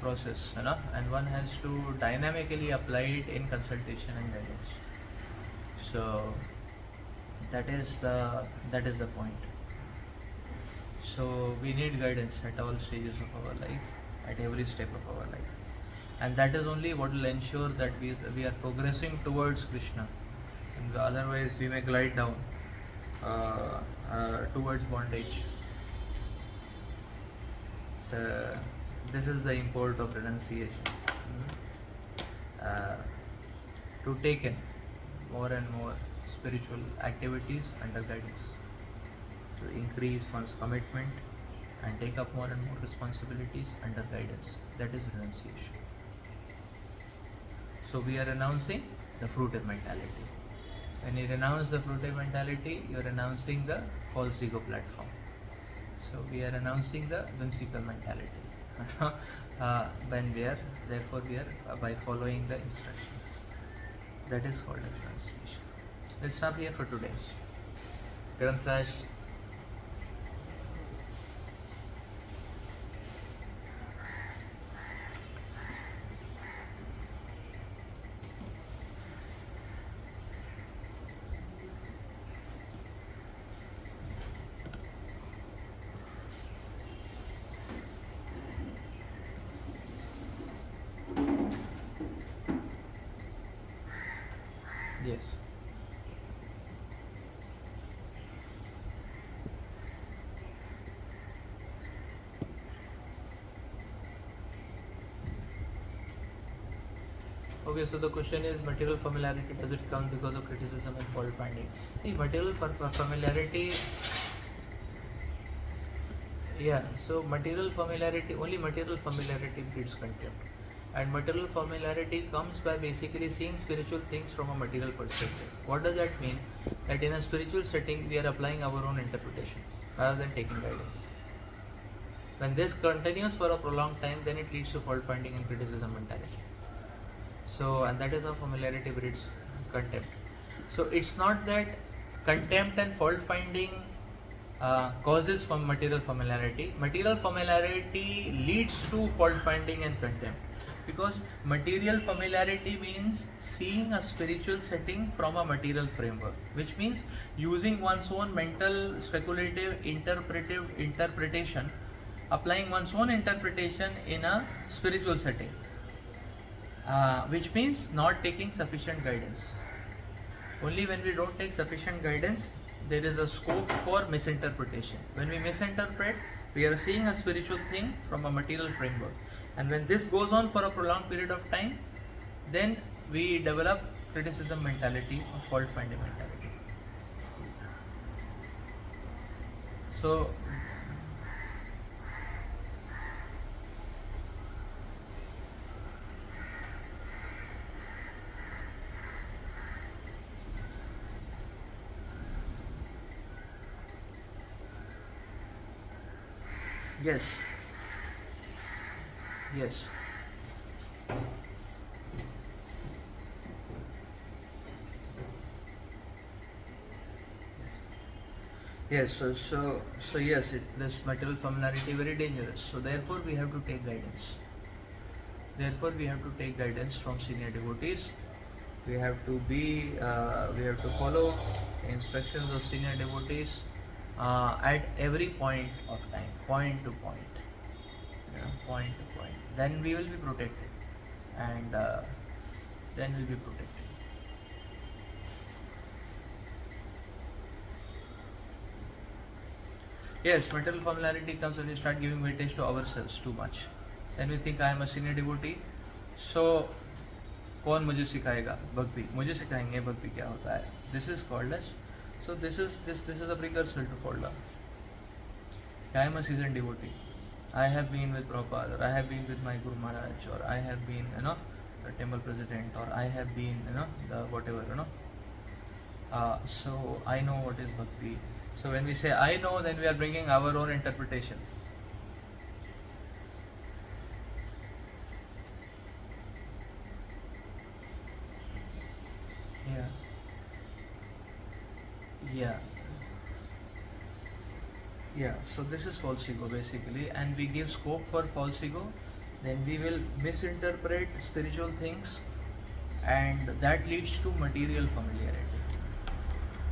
process, and one has to dynamically apply it in consultation and guidance. So that is the point. So we need guidance at all stages of our life, at every step of our life, and that is only what will ensure that we are progressing towards Krishna. And otherwise we may glide down towards bondage. So this is the import of renunciation. To take in more and more spiritual activities under guidance, to increase one's commitment and take up more and more responsibilities under guidance. That is renunciation. So we are renouncing the fruitive mentality. When you renounce the fruitive mentality, you are renouncing the false ego platform. So we are renouncing the whimsical mentality. Therefore we are by following the instructions. That is called renunciation. Let's stop here for today. Granth Raj, Yes. Okay, so the question is material familiarity, does it come because of criticism and fault finding? The material familiarity, yeah, so material familiarity, only material familiarity breeds contempt. And material familiarity comes by basically seeing spiritual things from a material perspective. What does that mean? That in a spiritual setting, we are applying our own interpretation rather than taking guidance. When this continues for a prolonged time, then it leads to fault finding and criticism mentality. So, and that is how familiarity breeds contempt. So, it's not that contempt and fault finding causes from material familiarity. Material familiarity leads to fault finding and contempt, because material familiarity means seeing a spiritual setting from a material framework, which means using one's own mental, speculative, interpretation, applying one's own interpretation in a spiritual setting, which means not taking sufficient guidance. Only when we don't take sufficient guidance, there is a scope for misinterpretation. When we misinterpret, we are seeing a spiritual thing from a material framework. And when this goes on for a prolonged period of time, then we develop criticism mentality or fault finding mentality. So, yes, yes. Yes, so yes, this material familiarity very dangerous. So therefore, we have to take guidance. Therefore, we have to take guidance from senior devotees. We have to we have to follow instructions of senior devotees at every point of time, point to point, point to point. Then we will be protected, and then we'll be protected. Yes, material familiarity comes when we start giving weightage to ourselves too much. Then we think I am a senior devotee, so कौन मुझे सिखाएगा भक्ति, मुझे सिखाएंगे भक्ति क्या होता है. This is called as, so this is a precursor to fall down. I am a seasoned devotee. I have been with Prabhupada, or I have been with my Guru Maharaj, or I have been, the temple president, or I have been, the whatever, so I know what is bhakti. So when we say I know, then we are bringing our own interpretation. Yeah. Yeah. Yeah, so this is false ego basically, and we give scope for false ego, then we will misinterpret spiritual things, and that leads to material familiarity,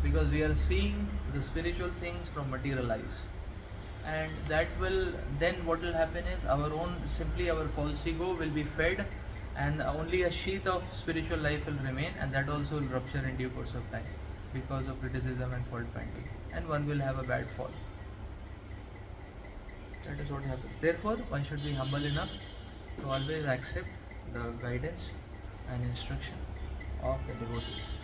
because we are seeing the spiritual things from material eyes, and that will, then what will happen is our false ego will be fed, and only a sheath of spiritual life will remain, and that also will rupture in due course of time because of criticism and fault finding, and one will have a bad fall. That is what happens. Therefore, one should be humble enough to always accept the guidance and instruction of the devotees.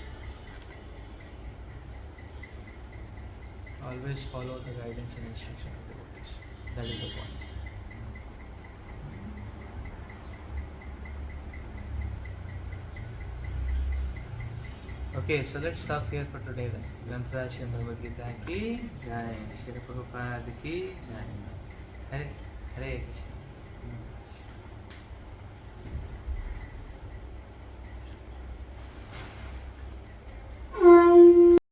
Always follow the guidance and instruction of devotees. That is the point. Okay, so let's stop here for today then. Grantha Sri Bhagavad Gita ki Jai, Shri Prabhupada ki Jai. Hare Krishna.